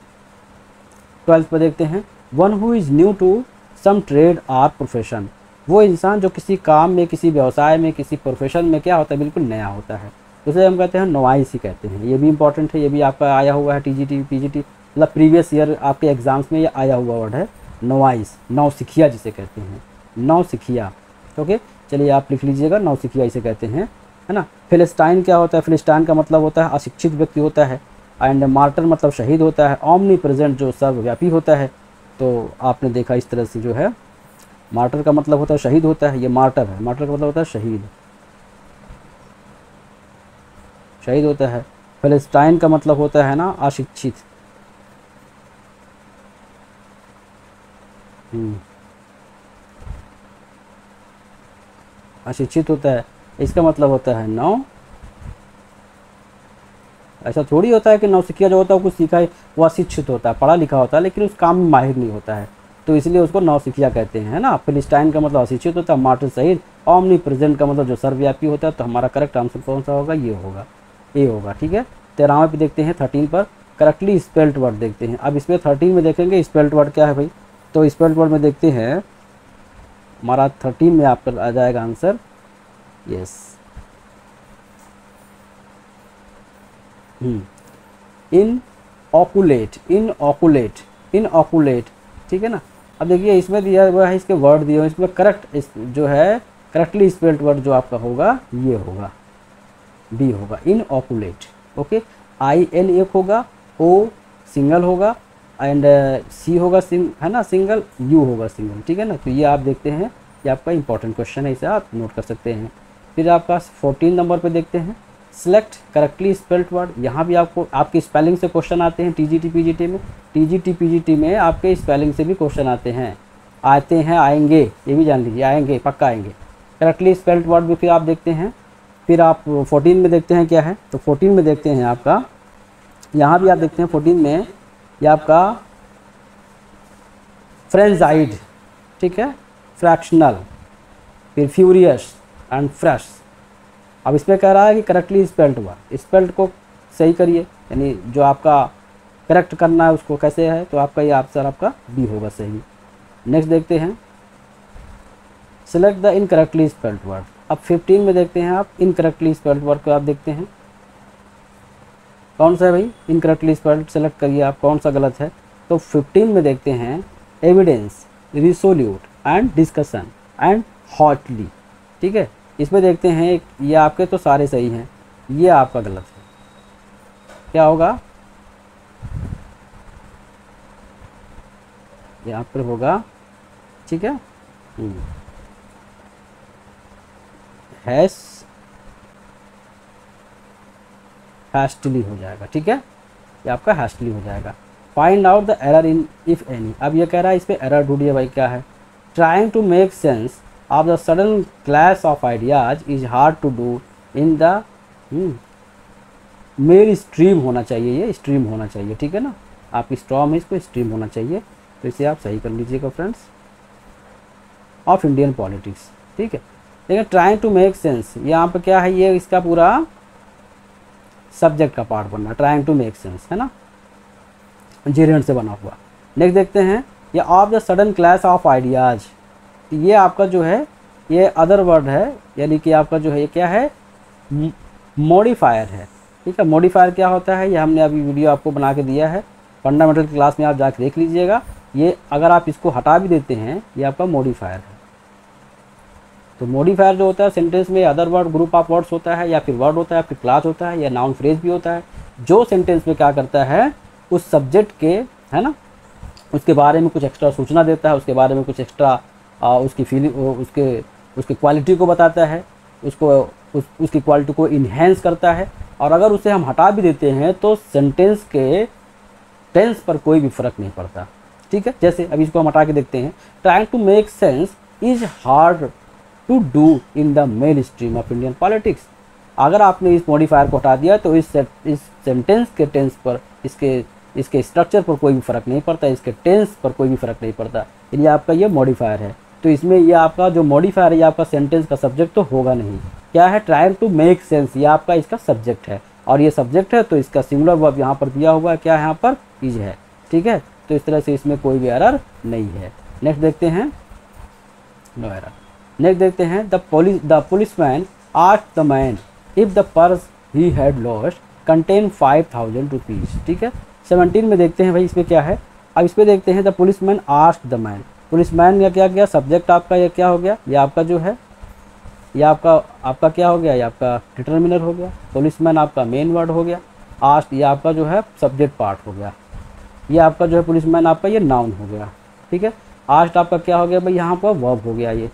12th पर देखते हैं, one who is new to some trade or profession, वो इंसान जो किसी काम में, किसी व्यवसाय में, किसी प्रोफेशन में क्या होता है, बिल्कुल नया होता है, उसे हम कहते हैं नोवाइसी कहते हैं। ये भी इंपॉर्टेंट है, ये भी आपका आया हुआ है टीजीटी पीजीटी, मतलब प्रीवियस ईयर आपके एग्जाम्स में ये आया हुआ वर्ड है नोवाइस, नौसिखिया जिसे कहते हैं, नौसिखिया। ओके, चलिए आप लिख लीजिएगा, नौसिखिया इसे कहते हैं, है ना। फिलिस्टाइन क्या होता है, फिलिस्टाइन का मतलब होता है अशिक्षित व्यक्ति होता है। एंड मार्टर मतलब शहीद होता है। ओमनी प्रेजेंट जो सर्वव्यापी होता है, तो आपने देखा इस तरह से जो है मार्टर का मतलब होता है शहीद होता है, ये मार्टर है, मार्टर का मतलब होता है शहीद, शहीद होता है। फिलिस्टाइन का मतलब होता है ना अशिक्षित, अशिक्षित होता है, इसका मतलब होता है नौ। ऐसा थोड़ी होता है कि नौसिखिया जो होता है कुछ सीखा है, वो अशिक्षित होता है, पढ़ा लिखा होता है लेकिन उस काम में माहिर नहीं होता है, तो इसलिए उसको नौसिखिया कहते हैं, है ना। फिलिस्टाइन का मतलब अशिक्षित होता है, मार्टर शहीद। ओमनी प्रेजेंट का मतलब जो सर्वव्यापी होता है। तो हमारा करेक्ट आंसर कौन सा होगा, ये होगा, ए होगा, ठीक है। 13वें पे देखते हैं 13 पर, करेक्टली स्पेल्ड वर्ड देखते हैं। अब इसमें 13 में देखेंगे स्पेल्ड वर्ड क्या है भाई, तो स्पेल्ड वर्ड में देखते हैं हमारा 13 में आपका आ जाएगा आंसर, यस, इन ऑकुलेट, इन ऑकुलेट, इन ऑकुलेट, ठीक है ना। अब देखिए इसमें दिया हुआ है, इसके वर्ड दिए हुए, इसमें करेक्ट जो है करेक्टली स्पेल्ड वर्ड जो आपका होगा ये होगा, बी होगा, इन ऑकुलेट। ओके, आई एन एक होगा, ओ सिंगल होगा, एंड सी होगा है ना सिंगल, यू होगा सिंगल, ठीक है ना। तो ये आप देखते हैं, ये आपका इंपॉर्टेंट क्वेश्चन है, इसे आप नोट कर सकते हैं। फिर आपका 14 नंबर पे देखते हैं, सिलेक्ट करेक्टली स्पेल्ड वर्ड। यहाँ भी आपको आपकी स्पेलिंग से क्वेश्चन आते हैं टीजीटी पीजीटी में, टीजीटी पीजीटी में आपके स्पेलिंग से भी क्वेश्चन आते हैं, आएंगे, ये भी जान लीजिए, आएंगे, पक्का आएंगे। करेक्टली स्पेल्ड वर्ड भी फिर आप देखते हैं। फिर आप 14 में देखते हैं क्या है, तो 14 में देखते हैं आपका, यहाँ भी आप देखते हैं 14 में ये आपका फ्रेंजाइड, ठीक है, फ्रैक्शनल, फिर फ्यूरियस एंड फ्रेश। अब इसमें कह रहा है कि करेक्टली स्पेल्ड हुआ, स्पेल्ड को सही करिए, यानी जो आपका करेक्ट करना है उसको कैसे है, तो आपका ये आंसर आपका बी होगा सही। नेक्स्ट देखते हैं, select the incorrectly spelled word. अब 15 में देखते हैं आप, इनकरेक्टली स्पेल्ड वर्ड को आप देखते हैं कौन सा है भाई, इनकरेक्टली स्पेल्ड सेलेक्ट करिए आप, कौन सा गलत है। तो 15 में देखते हैं, evidence, resolute and discussion and hotly, ठीक है। इसमें देखते हैं ये आपके तो सारे सही हैं, ये आपका गलत है, क्या होगा, यहाँ पर होगा, ठीक है, हैस्टली हो जाएगा, ठीक है, ये आपका हैस्टली हो जाएगा। Find out the error in if any. अब ये कह रहा है इस पर एरर ढूंढिए भाई, क्या है। Trying to make sense of the sudden clash of ideas is hard to do in the merry stream होना चाहिए, ये स्ट्रीम होना चाहिए, ठीक है ना, आपकी स्ट्रॉम है, इसको स्ट्रीम होना चाहिए, तो इसे आप सही कर लीजिएगा फ्रेंड्स, ऑफ इंडियन पॉलिटिक्स, ठीक है। लेकिन ट्राइंग टू मेक सेंस यहाँ पे क्या है, ये इसका पूरा सब्जेक्ट का पार्ट बनना, ट्राइंग टू मेक सेंस है ना, जेरेंट से बना हुआ। नेक्स्ट देखते हैं, ये of the sudden clash of ideas, ये आपका जो है ये अदर वर्ड है, यानी कि आपका जो है ये क्या है, मॉडिफायर है, ठीक है। मॉडिफायर क्या होता है, ये हमने अभी वीडियो आपको बना के दिया है, फंडामेंटल क्लास में आप जाके देख लीजिएगा। ये अगर आप इसको हटा भी देते हैं, ये आपका मॉडिफायर है। तो मॉडिफायर जो होता है सेंटेंस में other word, group of words होता है, या फिर वर्ड होता है, फिर क्लास होता है, या नाउन फ्रेज भी होता है, जो सेंटेंस में क्या करता है, उस सब्जेक्ट के, है ना, उसके बारे में कुछ एक्स्ट्रा सूचना देता है, उसके बारे में कुछ एक्स्ट्रा उसकी फीलिंग, उसके क्वालिटी को बताता है, उसकी क्वालिटी को इन्हेंस करता है। और अगर उसे हम हटा भी देते हैं तो सेंटेंस के टेंस पर कोई भी फर्क नहीं पड़ता, ठीक है। जैसे अभी इसको हम हटा के देखते हैं, trying to make sense is hard to do in the mainstream of Indian politics. अगर आपने इस मॉडिफायर को हटा दिया तो इस सेंटेंस के टेंस पर, इसके स्ट्रक्चर पर कोई भी फर्क नहीं पड़ता, इसके टेंस पर कोई भी फर्क नहीं पड़ता, ये आपका ये मॉडिफायर है। तो इसमें ये आपका जो मॉडिफायर है, ये आपका सेंटेंस का सब्जेक्ट तो होगा नहीं। क्या है, ट्राइंग टू मेक सेंस, ये आपका इसका सब्जेक्ट है, और ये सब्जेक्ट है तो इसका सिंगुलर वर्ब यहाँ पर दिया हुआ है, क्या है यहाँ पर, इज है, ठीक है। तो इस तरह से इसमें कोई भी एरर नहीं है। नेक्स्ट देखते हैं, नो एरर। नेक्स्ट देखते हैं, the policeman asked the man if the purse he had lost contain 5000 rupees, ठीक है। 17 में देखते हैं भाई इसमें क्या है। अब इस पर देखते हैं, the policeman asked the man, policeman का क्या गया, सब्जेक्ट आपका ये क्या हो गया, ये आपका जो है, ये आपका क्या हो गया, ये आपका डिटर्मिनर हो गया, पुलिसमैन आपका मेन वर्ड हो गया, आस्क्ड ये आपका जो है सब्जेक्ट पार्ट हो गया, ये आपका जो है पुलिसमैन आपका ये नाउन हो गया, ठीक है। आस्क्ड आपका क्या हो गया भाई, यहाँ पर वर्ब हो गया ये,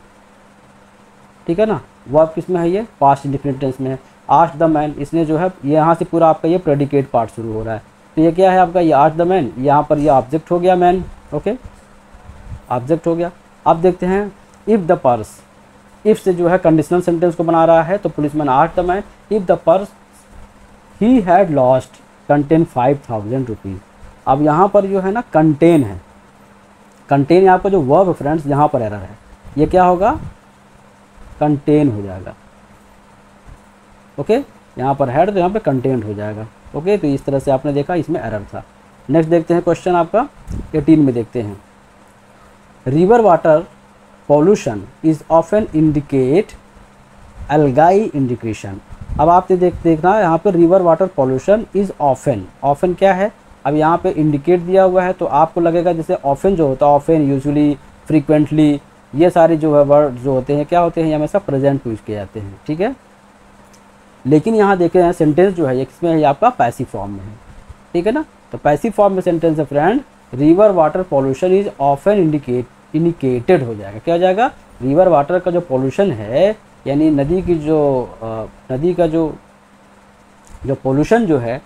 ठीक है ना। वर्ब किस में है, ये पास्ट इंडेफिनिट टेंस में है। आस्क्ड द मैन, इसने जो है यहाँ से पूरा आपका ये प्रेडिकेट पार्ट शुरू हो रहा है, तो ये क्या है आपका, ये आस्क्ड द मैन, यहाँ पर ये ऑब्जेक्ट हो गया मैन, ओके, ऑब्जेक्ट हो गया। अब देखते हैं, इफ़ द पर्स, इफ़ से जो है कंडीशनल सेंटेंस को बना रहा है, तो policeman asked the man if the purse he had lost contain 5000 rupees. अब यहाँ पर जो है ना कंटेन है, कंटेन यहाँ पर जो वर्ब फ्रेंड्स यहाँ पर एरर है, ये क्या होगा, कंटेन हो जाएगा, ओके। यहाँ पर हैड तो यहाँ पे कंटेंट हो जाएगा, ओके। तो इस तरह से आपने देखा इसमें एरर था। नेक्स्ट देखते हैं क्वेश्चन आपका 18 में देखते हैं, river water pollution is often indicate algae indication. अब आपने देखना यहाँ पे river water pollution is often, often क्या है, अब यहाँ पे इंडिकेट दिया हुआ है, तो आपको लगेगा जैसे ऑफन जो होता है, ऑफन, यूजुअली, फ्रीक्वेंटली, ये सारे जो है वर्ड जो होते हैं क्या होते हैं, ये हमेशा प्रेजेंट यूज किए जाते हैं, ठीक है। लेकिन यहाँ देख रहे हैं सेंटेंस जो है इसमें है आपका पैसिव फॉर्म में है, ठीक है ना। तो पैसिव फॉर्म में सेंटेंस है friend, river water pollution is often indicated हो जाएगा, क्या हो जाएगा, रिवर वाटर का जो पॉल्यूशन है, यानी नदी की जो नदी का जो पॉल्यूशन जो है,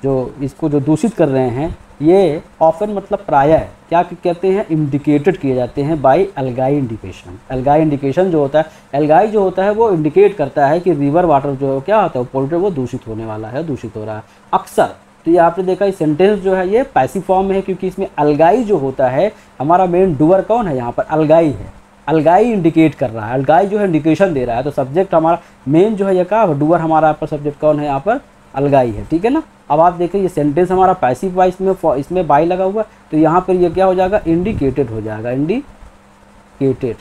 जो इसको जो दूषित कर रहे हैं, ये ऑफन मतलब प्रायः क्या कहते हैं, इंडिकेटेड किए जाते हैं बाय एल्गाई इंडिकेशन। एल्गाई इंडिकेशन जो होता है, एल्गाई जो होता है वो इंडिकेट करता है कि रिवर वाटर जो क्या होता है, पोल्यूटेड, वो दूषित होने वाला है, दूषित हो रहा है अक्सर। तो ये आपने देखा ये सेंटेंस जो है ये पैसिव फॉर्म में है, क्योंकि इसमें एल्गाई जो होता है, हमारा मेन डूअर कौन है, यहाँ पर एल्गाई है, एल्गाई इंडिकेट कर रहा है, एल्गाई जो है इंडिकेशन दे रहा है, तो सब्जेक्ट हमारा मेन जो है ये क्या, डूअर हमारा यहाँ पर सब्जेक्ट कौन है, यहाँ पर एल्गाई है, ठीक है ना। अब आप देखें ये सेंटेंस हमारा पैसिव वाइज इसमें बाई लगा हुआ, तो यहाँ पर ये क्या हो जाएगा, इंडिकेटेड हो जाएगा, इंडिकेटेड,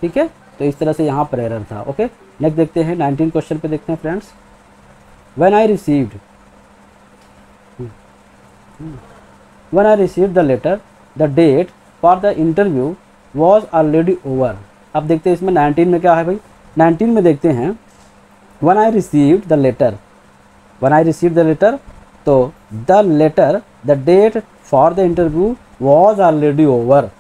ठीक है। तो इस तरह से यहाँ पर एरर था, ओके। नेक्स्ट देखते हैं 19 क्वेश्चन पे देखते हैं friends, when I received the letter the date for the interview was already over. अब देखते हैं इसमें 19 में क्या है भाई, 19 में देखते हैं, when I received the letter, when I received the letter, तो the letter the date for the interview was already over.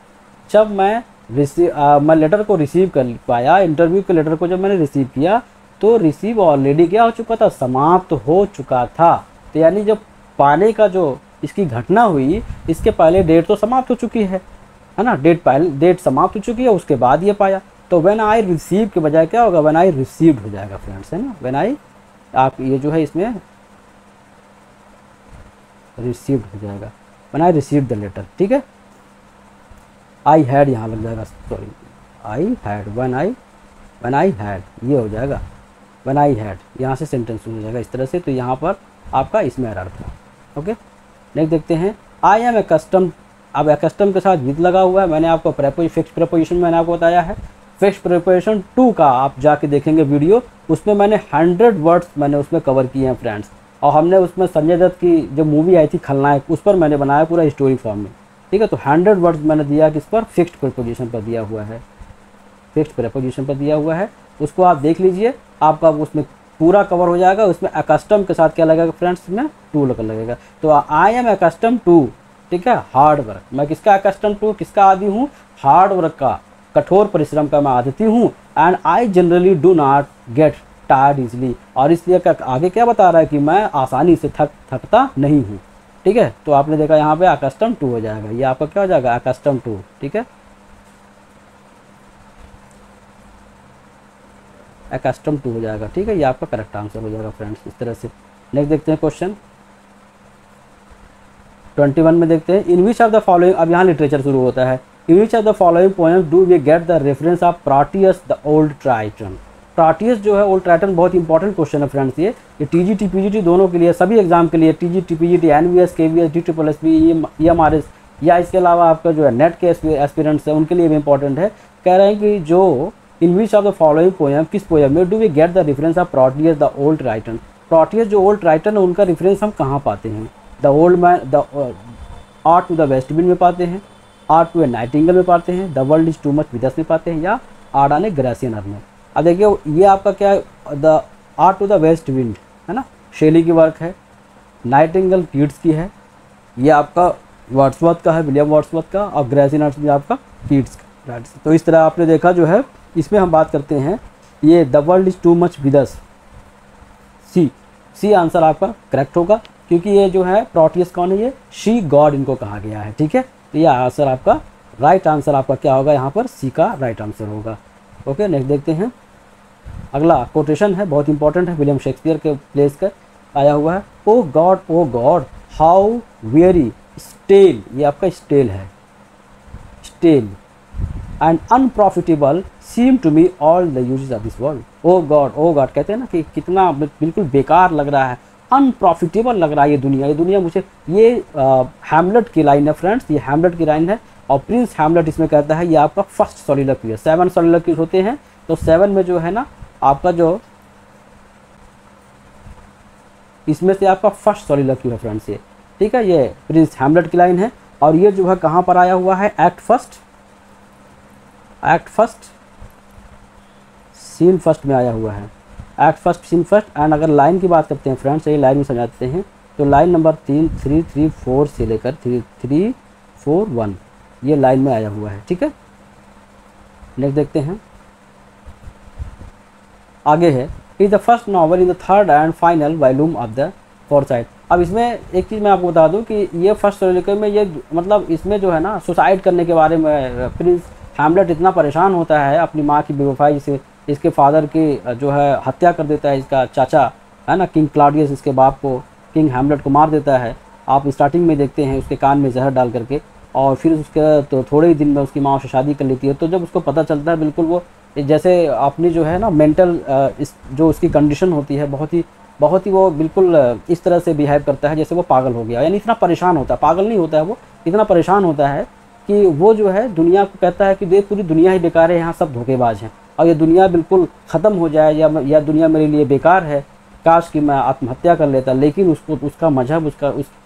जब मैं मैं लेटर को रिसीव कर पाया, इंटरव्यू के लेटर को जब मैंने रिसीव किया तो रिसीव ऑलरेडी क्या हो चुका था, समाप्त हो चुका था। तो यानी जब पाने का जो इसकी घटना हुई, इसके पहले डेट तो समाप्त हो चुकी है ना, डेट समाप्त हो चुकी है, उसके बाद ये पाया। तो व्हेन आई रिसीव के बजाय क्या होगा, व्हेन आई रिसीव्ड हो जाएगा फ्रेंड्स, है ना। व्हेन आई, आप ये जो है इसमें रिसीव्ड हो जाएगा, when I received the letter, ठीक है। आई हैड यहाँ लग जाएगा, sorry I had, when I had ये हो जाएगा, व्हेन आई हैड, यहाँ से सेंटेंस हो जाएगा इस तरह से। तो यहाँ पर आपका इसमें एरर था। ओके, नेक्स्ट देखते हैं। आई एम एकस्टम, अब एकस्टम के साथ विद लगा हुआ है। मैंने आपको फिक्स प्रीपोजिशन मैंने आपको बताया है। फिक्स प्रीपोजिशन 2 का आप जाके देखेंगे वीडियो, उसमें मैंने 100 वर्ड्स मैंने उसमें कवर किए हैं फ्रेंड्स। और हमने उसमें संजय दत्त की जो मूवी आई थी खलनायक, उस पर मैंने बनाया पूरा स्टोरी फॉर्म में, ठीक है। तो 100 वर्ड्स मैंने दिया किस पर, फिक्स्ड प्रीपोजिशन पर दिया हुआ है, फिक्स्ड प्रीपोजिशन पर दिया हुआ है। उसको आप देख लीजिए, आपका उसमें पूरा कवर हो जाएगा। उसमें एकस्टम के साथ क्या लगेगा फ्रेंड्स, में टू लगेगा। तो आई एम एकस्टम टू, ठीक है, हार्ड वर्क। मैं किसका एकस्टम टू, किसका आदी हूँ, हार्ड वर्क का, कठोर परिश्रम का मैं आदती हूँ। And I generally do not get tired easily, और इसलिए आगे क्या बता रहा है कि मैं आसानी से थकता नहीं हूँ, ठीक है। तो आपने देखा यहाँ पे एकस्टम टू हो जाएगा, ये आपका क्या हो जाएगा, एकस्टम टू, ठीक है, एकस्टम टू हो जाएगा, ठीक है। ये आपका करेक्ट आंसर हो जाएगा फ्रेंड्स, इस तरह से। नेक्स्ट देखते हैं क्वेश्चन 21 में देखते हैं। In which of the following, अब यहाँ लिटरेचर शुरू होता है। In which of the following poem do we get the reference of Proteus the old Triton. Proteus जो है ओल्ड ट्राइटन, बहुत इंपॉर्टेंट क्वेश्चन है फ्रेंड्स। ये टीजीटी पीजीटी दोनों के लिए, सभी एग्जाम के लिए, TGT PGT NVS KVS DSSB EMRS, या इसके अलावा आपका जो है नेट के एस्पिरेंट्स है उनके लिए भी इंपॉर्टेंट है। कह रहे हैं कि जो in which of the following poem, किस पोएम में do we get the reference of Proteus the old Triton. Proteus जो ओल्ड ट्राइटन है उनका रेफरेंस हम कहाँ पाते हैं, the old man, the art to the west wind में पाते हैं, आर्ट टू ए नाइटिंगेल में पाते हैं, the world is too much with अस में पाते हैं, या आर्ट ए ग्रेसियनर में। अब देखिए ये आपका क्या है, the art to the west wind है ना, शेली की वर्क है, नाइटिंगेल कीट्स की है, ये आपका वर्ड्सवर्थ का है, विलियम वर्ड्सवर्थ का, और ग्रेसियनर भी आपका कीट्स का। तो इस तरह आपने देखा जो है, इसमें हम बात करते हैं ये the world is too much with us, C answer आपका करेक्ट होगा, क्योंकि ये जो है प्रोटियस कौन है, ये शी गॉड इनको कहा गया है, ठीक है। तो ये आंसर आपका राइट आंसर आपका क्या होगा, यहाँ पर सी का राइट आंसर होगा। ओके, नेक्स्ट देखते हैं। अगला कोटेशन है, बहुत इंपॉर्टेंट है, विलियम शेक्सपियर के प्लेस का आया हुआ है। O God how very stale, ये आपका स्टेल है, stale and unprofitable seem to me all the uses of this world. O God कहते हैं ना कि कितना बिल्कुल बेकार लग रहा है, अनप्रॉफिटेबल लग रहा है ये दुनिया मुझे। ये हैमलेट की लाइन है फ्रेंड्स, ये हैमलेट की लाइन है, और प्रिंस हैमलेट इसमें कहता है, ये आपका फर्स्ट सॉलिलोक्वी है। 7 सॉलिलोक्वीज होते हैं, तो 7 में जो है ना आपका जो इसमें से आपका फर्स्ट सॉलिलोक्वी है फ्रेंड्स ये, ठीक है। ये प्रिंस हैमलेट की लाइन है, और ये जो है कहाँ पर आया हुआ है, एक्ट फर्स्ट सीन फर्स्ट में आया हुआ है, act first scene first. And अगर लाइन की बात करते हैं फ्रेंड्स, ये लाइन में समझाते हैं, तो लाइन नंबर 3-3-3-4 से लेकर 3-3-4-1 ये लाइन में आया हुआ है, ठीक है। नेक्स्ट देखते हैं, आगे है, is the first novel in the third and final volume of the foresight. अब इसमें एक चीज़ मैं आपको बता दूं कि ये फर्स्ट सॉलिलोक्वी में ये मतलब इसमें जो है ना सुसाइड करने के बारे में प्रिंस हैमलेट इतना परेशान होता है अपनी माँ की बेवफाई से, इसके फादर की जो है हत्या कर देता है, इसका चाचा है ना किंग क्लॉडियस, इसके बाप को किंग हैमलेट को मार देता है। आप स्टार्टिंग में देखते हैं उसके कान में जहर डाल करके, और फिर उसके तो थोड़े ही दिन में उसकी माँ से शादी कर लेती है। तो जब उसको पता चलता है, बिल्कुल वो जैसे अपनी जो है ना मेंटल जो उसकी कंडीशन होती है, बहुत ही वो बिल्कुल इस तरह से बिहेव करता है जैसे वो पागल हो गया, यानी इतना परेशान होता है, पागल नहीं होता है वो, इतना परेशान होता है कि वो जो है दुनिया को कहता है कि देख पूरी दुनिया ही बेकार है, यहाँ सब धोखेबाज हैं, और ये दुनिया बिल्कुल ख़त्म हो जाए, या दुनिया मेरे लिए बेकार है, काश कि मैं आत्महत्या कर लेता। लेकिन उसका मजहब, उस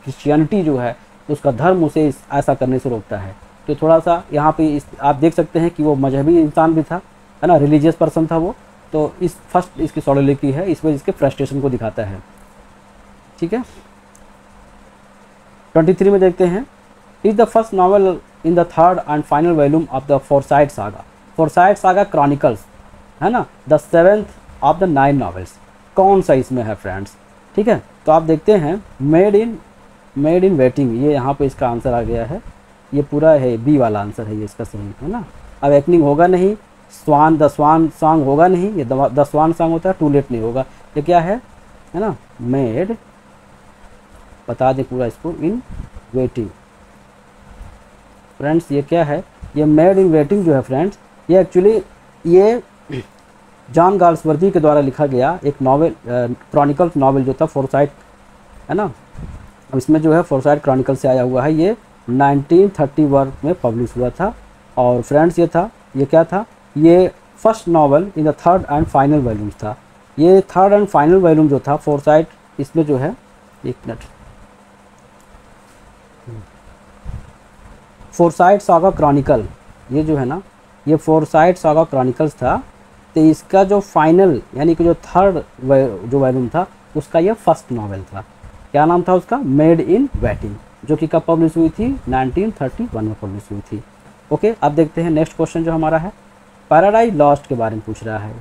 क्रिश्चियनिटी जो है, उसका धर्म उसे ऐसा करने से रोकता है। तो थोड़ा सा यहाँ पे आप देख सकते हैं कि वो मजहबी इंसान भी था, है ना, रिलीजियस पर्सन था वो। तो इस फर्स्ट इसकी सॉलिलोक्वी है, इसमें इसके फ्रस्ट्रेशन को दिखाता है, ठीक है। 23 में देखते हैं, is the first novel in the third and final volume of the foresight saga? Foresight saga chronicles है ना, the 7th of the 9 novels, कौन सा इसमें है फ्रेंड्स? ठीक है, तो आप देखते हैं मेड इन वेटिंग, ये यहाँ पे इसका आंसर आ गया है, ये पूरा है बी वाला आंसर है ये इसका सही है ना। अवेकनिंग होगा नहीं, द स्वान सॉन्ग होगा नहीं, ये द स्वान सॉन्ग होता है, टू लेट नहीं होगा, ये क्या है ना, मेड, बता दें पूरा इसको, इन वेटिंग फ्रेंड्स, ये क्या है, ये मेड इन वेटिंग जो है फ्रेंड्स, ये एक्चुअली ये जॉन गाल्सवर्दी के द्वारा लिखा गया एक नॉवेल, क्रॉनिकल्स नॉवेल जो था फोरसाइट है ना, इसमें जो है फोरसाइट क्रॉनिकल से आया हुआ है, ये 1931 में पब्लिश हुआ था। और फ्रेंड्स ये था, ये क्या था, ये first novel in the third and final volume था। ये थर्ड एंड फाइनल वॉल्यूम जो था फोरसाइट, इसमें जो है, एक मिनट, फोरसाइट सागा क्रॉनिकल, ये जो है ना, ये फोरसाइट सागा क्रॉनिकल्स था, तो इसका जो फाइनल यानी कि जो थर्ड जो वॉल्यूम था उसका ये फर्स्ट नॉवेल था। क्या नाम था उसका? मेड इन वेटिंग, जो कि कब पब्लिश हुई थी? 1931 में पब्लिश हुई थी। ओके, अब देखते हैं नेक्स्ट क्वेश्चन जो हमारा है, पैराडाइज लॉस्ट के बारे में पूछ रहा है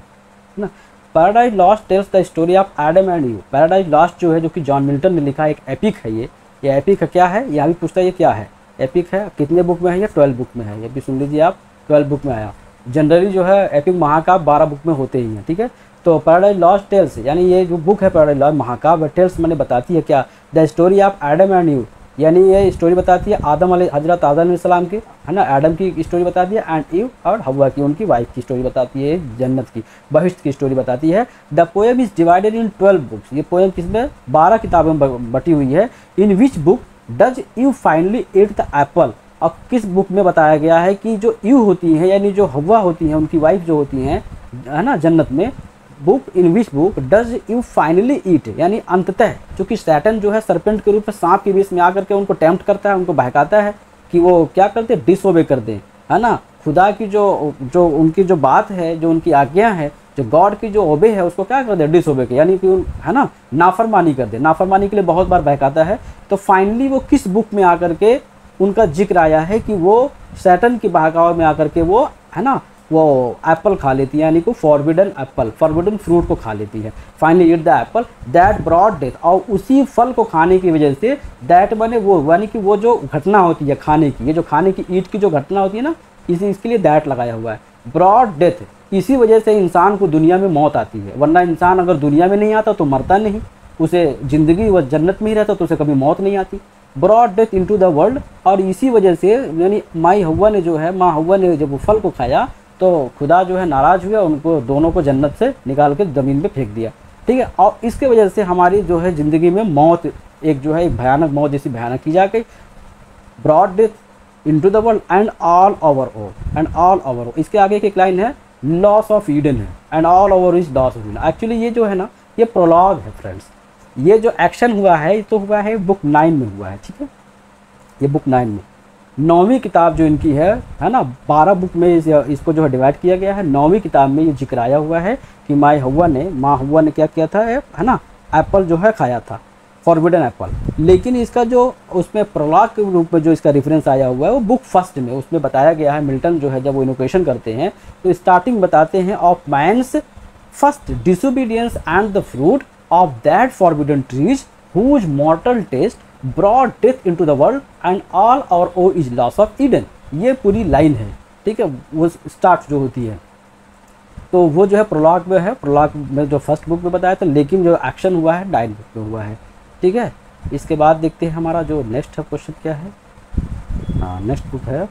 ना। Paradise lost tells the story of Adam and ewe. Paradise lost जो है, जो कि जॉन मिल्टन ने लिखा, एक एपिक है ये एपिक क्या है, यहाँ भी पूछता है ये क्या है, एपिक है, कितने बुक में है, ये 12 बुक में है, ये भी सुन लीजिए आप, 12 बुक में आया। जनरली जो है एपिक महाकाव्य 12 बुक में होते ही हैं, ठीक है। तो पैराडाइज लॉस्ट टेल्स, यानी ये जो बुक है पैराडाइज लॉस्ट महाकाव्य टेल्स मैंने बताती है क्या, the story of Adam and ewe, यानी ये स्टोरी बताती है हजरत आदम अलैहिस्सलाम की, है ना, एडम की स्टोरी बताती है, एंड ईव और हव्वा की, उनकी वाइफ की स्टोरी बताती है, जन्नत की, बहिश्त की स्टोरी बताती है। The poem is divided in 12 books, ये पोएम किसमें? 12 किताबों में बटी हुई है। In which book does Eve finally eat the apple, अब किस बुक में बताया गया है कि जो ईव होती है, यानी जो हव्वा होती हैं, उनकी वाइफ जो होती हैं, है ना, जन्नत में, book in which book does Eve finally eat, यानी अंततः, चूँकि सैटन जो है सरपेंट के रूप में सांप के बीच में आकर के उनको टेम्प्ट करता है, उनको बहकाता है कि वो क्या करते हैं, डिसओबे कर दें, है ना, खुदा की जो उनकी जो बात है, जो उनकी आज्ञा है, जो गॉड की जो ओबे है, उसको क्या कर दे, डिसओबे के, यानी कि है ना, नाफरमानी कर दे, नाफरमानी के लिए बहुत बार बहकाता है। तो फाइनली वो किस बुक में आकर के उनका जिक्र आया है कि वो सैटन की बहकावे में आकर के वो, है ना, वो एप्पल खा लेती है, यानी कि फॉरबिडन एप्पल, फॉरबिडन फ्रूट को खा लेती है। Finally eat the Apple that brought death, और उसी फल को खाने की वजह से, दैट बने वो, यानी कि वो जो घटना होती है खाने की, ये जो खाने की ईट की जो घटना होती है ना, इसके लिए दैट लगाया हुआ है, ब्रॉट डेथ, इसी वजह से इंसान को दुनिया में मौत आती है, वरना इंसान अगर दुनिया में नहीं आता तो मरता नहीं, उसे ज़िंदगी व जन्नत में ही रहता तो उसे कभी मौत नहीं आती। Brought death into the world, और इसी वजह से, यानी माई हव्वा ने जो है, माँ हव्वा ने जब वो फल को खाया तो खुदा जो है नाराज़ हुआ, उनको दोनों को जन्नत से निकाल के ज़मीन पे फेंक दिया, ठीक है। और इसके वजह से हमारी जो है ज़िंदगी में मौत, एक जो है एक भयानक मौत जैसी भयानक की जा गई। Brought death into the world and all our woe, and all our woe, इसके आगे एक लाइन है, लॉस ऑफ ईडन है, and all our is loss of Eden. Actually ये जो है ना, ये प्रोलॉग है फ्रेंड्स, ये जो एक्शन हुआ है तो हुआ है बुक 9 में हुआ है, ठीक है, ये बुक 9 में, 9वीं किताब जो इनकी है ना, 12 बुक में इसको जो है डिवाइड किया गया है। 9वीं किताब में ये जिक्र आया हुआ है कि माँ हव्वा ने क्या किया था, है ना, एप्पल जो है खाया था, फॉरबिडन एप्पल। लेकिन इसका जो उसमें प्रोलॉग के रूप में जो इसका रेफरेंस आया हुआ है वो बुक फर्स्ट में, उसमें बताया गया है, मिल्टन जो है जब वो इनोकेशन करते हैं तो स्टार्टिंग बताते हैं, of man's first disobedience and the fruit of that forbidden trees whose mortal taste brought death into the world and all our woe is loss of Eden. ये पूरी लाइन है, ठीक है, वो स्टार्ट जो होती है, तो वो जो है प्रोलॉग में है, प्रोलॉग में जो फर्स्ट बुक में बताया था, लेकिन जो एक्शन हुआ है 9 बुक में हुआ है, ठीक है। इसके बाद देखते हैं हमारा जो नेक्स्ट क्वेश्चन क्या है। हाँ, नेक्स्ट बुक है,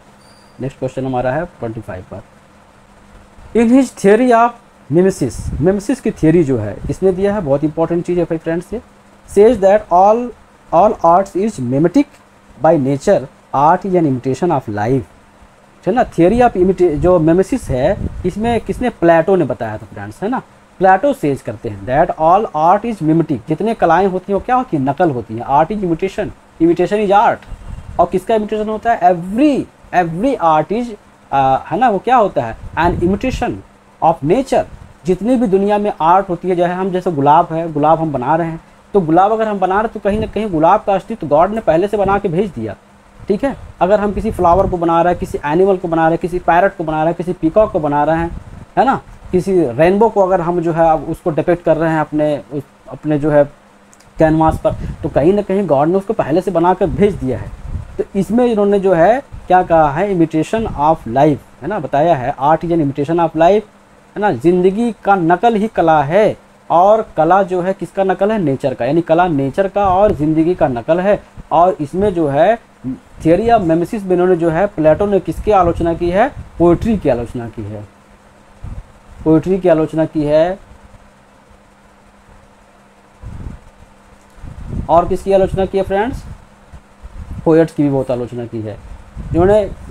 नेक्स्ट क्वेश्चन हमारा है 25 पर। In his theory of mimesis, mimesis की थियोरी जो है इसने दिया है, बहुत इंपॉर्टेंट चीज़ है भाई फ्रेंड्स, ये says that all arts is mimetic by nature, art is an imitation of life, है ना। थियोरी ऑफ जो मिमेसिस है, इसमें किसने, प्लेटो ने बताया था फ्रेंड्स, है ना। प्लेटो सेज करते हैं that all art is mimetic, जितने कलाएं होती हैं वो क्या होती है, नकल होती हैं। Art is imitation, imitation is art, और किसका इमिटेशन होता है, एवरी आर्ट इज, है ना, वो क्या होता है, एन इमिटेशन ऑफ नेचर। जितनी भी दुनिया में आर्ट होती है, चाहे हम जैसे गुलाब है, गुलाब हम बना रहे हैं, तो गुलाब अगर हम बना रहे हैं तो कहीं ना कहीं गुलाब का अस्तित्व गॉड ने पहले से बना के भेज दिया, ठीक है। अगर हम किसी फ्लावर को बना रहे हैं, किसी एनिमल को बना रहे हैं, किसी पैरट को बना रहे हैं, किसी पीकॉक को बना रहे हैं, है ना, किसी रेनबो को अगर हम जो है अब उसको डिपिक्ट कर रहे हैं अपने जो है कैनवास पर, तो कहीं ना कहीं गॉड ने उसको पहले से बना कर भेज दिया है। तो इसमें इन्होंने जो है क्या कहा है, इमिटेशन ऑफ लाइफ, है ना, बताया है art is an imitation of life, है ना, ज़िंदगी का नकल ही कला है। और कला जो है किसका नकल है, नेचर का, यानी कला नेचर का और ज़िंदगी का नकल है। और इसमें जो है थियरी ऑफ मिमेसिस में इन्होंने जो है प्लेटो ने किसकी आलोचना की है, पोइट्री की आलोचना की है, पोइट्री की आलोचना की है। और किसकी आलोचना की है फ्रेंड्स, पोएट्स की भी बहुत आलोचना की है।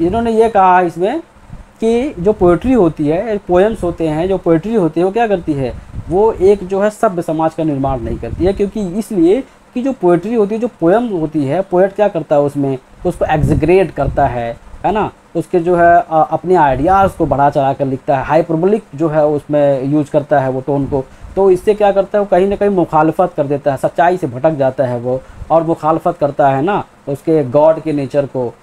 इन्होंने ये कहा है इसमें कि जो पोएट्री होती है, पोएम्स होते हैं, जो पोएट्री होती है वो क्या करती है, वो एक जो है सभ्य समाज का निर्माण नहीं करती है। क्योंकि इसलिए कि जो पोएट्री होती है, जो पोएम होती है, पोएट क्या करता है उसमें, उसको एग्जीग्रेट करता है ना, उसके जो है अपने आइडियाज़ को बढ़ा चढ़ा कर लिखता है, हाइपरबोलिक जो है उसमें यूज करता है वो टोन को। तो इससे क्या करता है, वो कहीं ना कहीं मुखालफत कर देता है, सच्चाई से भटक जाता है वो, और मुखालफत करता है ना उसके गॉड के नेचर को,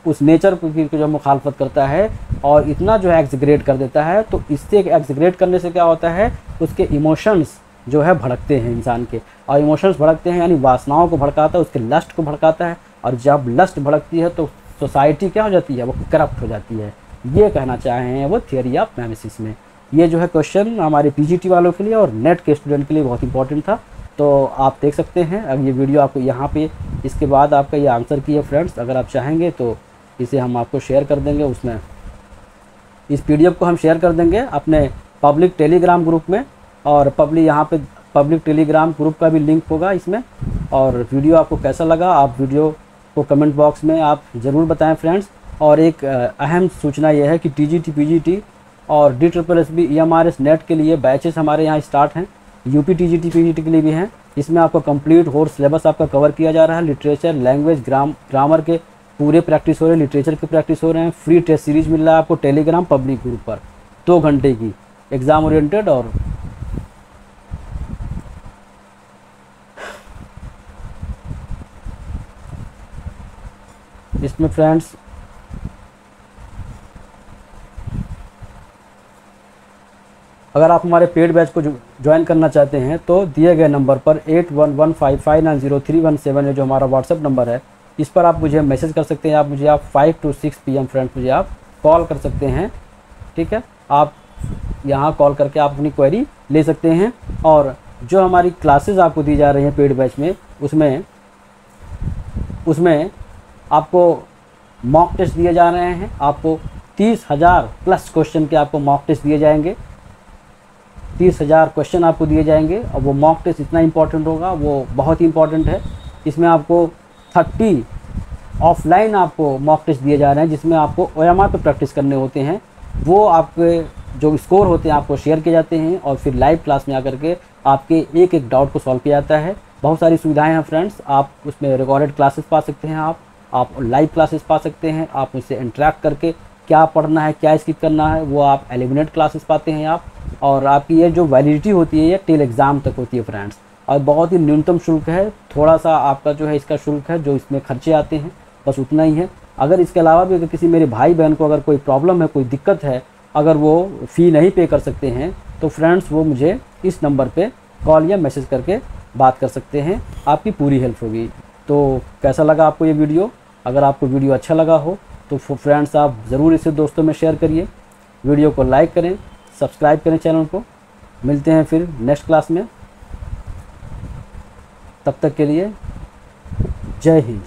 उस नेचर को जो मुखालफत करता है, और इतना जो है एग्जीग्रेट कर देता है। तो इससे एग्जीग्रेट करने से क्या होता है, उसके इमोशंस जो है भड़कते हैं इंसान के, और इमोशंस भड़कते हैं यानी वासनाओं को भड़काता है, उसके लस्ट को भड़काता है। और जब लस्ट भड़कती है तो सोसाइटी क्या हो जाती है, वो करप्ट हो जाती है। ये कहना चाहे हैं वो थियरी ऑफ मिमेसिस में। ये जो है क्वेश्चन हमारे पीजीटी वालों के लिए और नेट के स्टूडेंट के लिए बहुत इंपॉर्टेंट था। तो आप देख सकते हैं, अब ये वीडियो आपको यहाँ पे इसके बाद आपका ये आंसर की है फ्रेंड्स। अगर आप चाहेंगे तो इसे हम आपको शेयर कर देंगे, उसमें इस पीडीएफ को हम शेयर कर देंगे अपने पब्लिक टेलीग्राम ग्रुप में, और यहाँ पे पब्लिक टेलीग्राम ग्रुप का भी लिंक होगा इसमें। और वीडियो आपको कैसा लगा, आप वीडियो को कमेंट बॉक्स में आप ज़रूर बताएं फ्रेंड्स। और एक अहम सूचना यह है कि टीजीटी, पीजीटी और DSSB EMRS नेट के लिए बैचेस हमारे यहाँ स्टार्ट हैं, यूपी टीजीटी पीजीटी के लिए भी हैं। इसमें आपको कंप्लीट होल सिलेबस आपका कवर किया जा रहा है। लिटरेचर, लैंग्वेज, ग्रामर के पूरे प्रैक्टिस हो रहे हैं, लिटरेचर के प्रैक्टिस हो रहे हैं। फ्री टेस्ट सीरीज मिल रहा है आपको टेलीग्राम पब्लिक ग्रुप पर, 2 घंटे की एग्ज़ाम ओरिएंटेड। और इसमें फ्रेंड्स अगर आप हमारे पेड बैच को ज्वाइन करना चाहते हैं तो दिए गए नंबर पर 8115590317 जो हमारा व्हाट्सएप नंबर है, इस पर आप मुझे मैसेज कर सकते हैं। आप 5 to 6 PM फ्रेंड्स मुझे आप कॉल कर सकते हैं, ठीक है। आप यहाँ कॉल करके आप अपनी क्वेरी ले सकते हैं। और जो हमारी क्लासेस आपको दी जा रही हैं पेड बैच में, उसमें आपको मॉक टेस्ट दिए जा रहे हैं। आपको 30,000 प्लस क्वेश्चन के आपको मॉक टेस्ट दिए जाएंगे, 30,000 क्वेश्चन आपको दिए जाएंगे। और वो मॉक टेस्ट इतना इंपॉर्टेंट होगा, वो बहुत ही इंपॉर्टेंट है। इसमें आपको 30 ऑफलाइन आपको मॉक टेस्ट दिए जा रहे हैं, जिसमें आपको OMR पे प्रैक्टिस करने होते हैं। वो आपके जो स्कोर होते हैं आपको शेयर किए जाते हैं, और फिर लाइव क्लास में आकर के आपके एक एक डाउट को सॉल्व किया जाता है। बहुत सारी सुविधाएं हैं फ्रेंड्स, आप उसमें रिकॉर्डेड क्लासेस पा सकते हैं, आप लाइव क्लासेस पा सकते हैं। आप उससे इंटरेक्ट करके क्या पढ़ना है, क्या स्किप करना है, वो आप एलिमिनेट क्लासेस पाते हैं आप। और आपकी ये जो वैलिडिटी होती है ये टिल एग्ज़ाम तक होती है फ्रेंड्स, और बहुत ही न्यूनतम शुल्क है। थोड़ा सा आपका जो है इसका शुल्क है, जो इसमें खर्चे आते हैं, बस उतना ही है। अगर इसके अलावा भी अगर किसी मेरे भाई बहन को अगर कोई प्रॉब्लम है, कोई दिक्कत है, अगर वो फ़ी नहीं पे कर सकते हैं, तो फ्रेंड्स वो मुझे इस नंबर पे कॉल या मैसेज करके बात कर सकते हैं, आपकी पूरी हेल्प होगी। तो कैसा लगा आपको ये वीडियो? अगर आपको वीडियो अच्छा लगा हो तो फ्रेंड्स आप ज़रूर इसे दोस्तों में शेयर करिए, वीडियो को लाइक करें, सब्सक्राइब करें चैनल को। मिलते हैं फिर नेक्स्ट क्लास में, तब तक के लिए जय हिंद।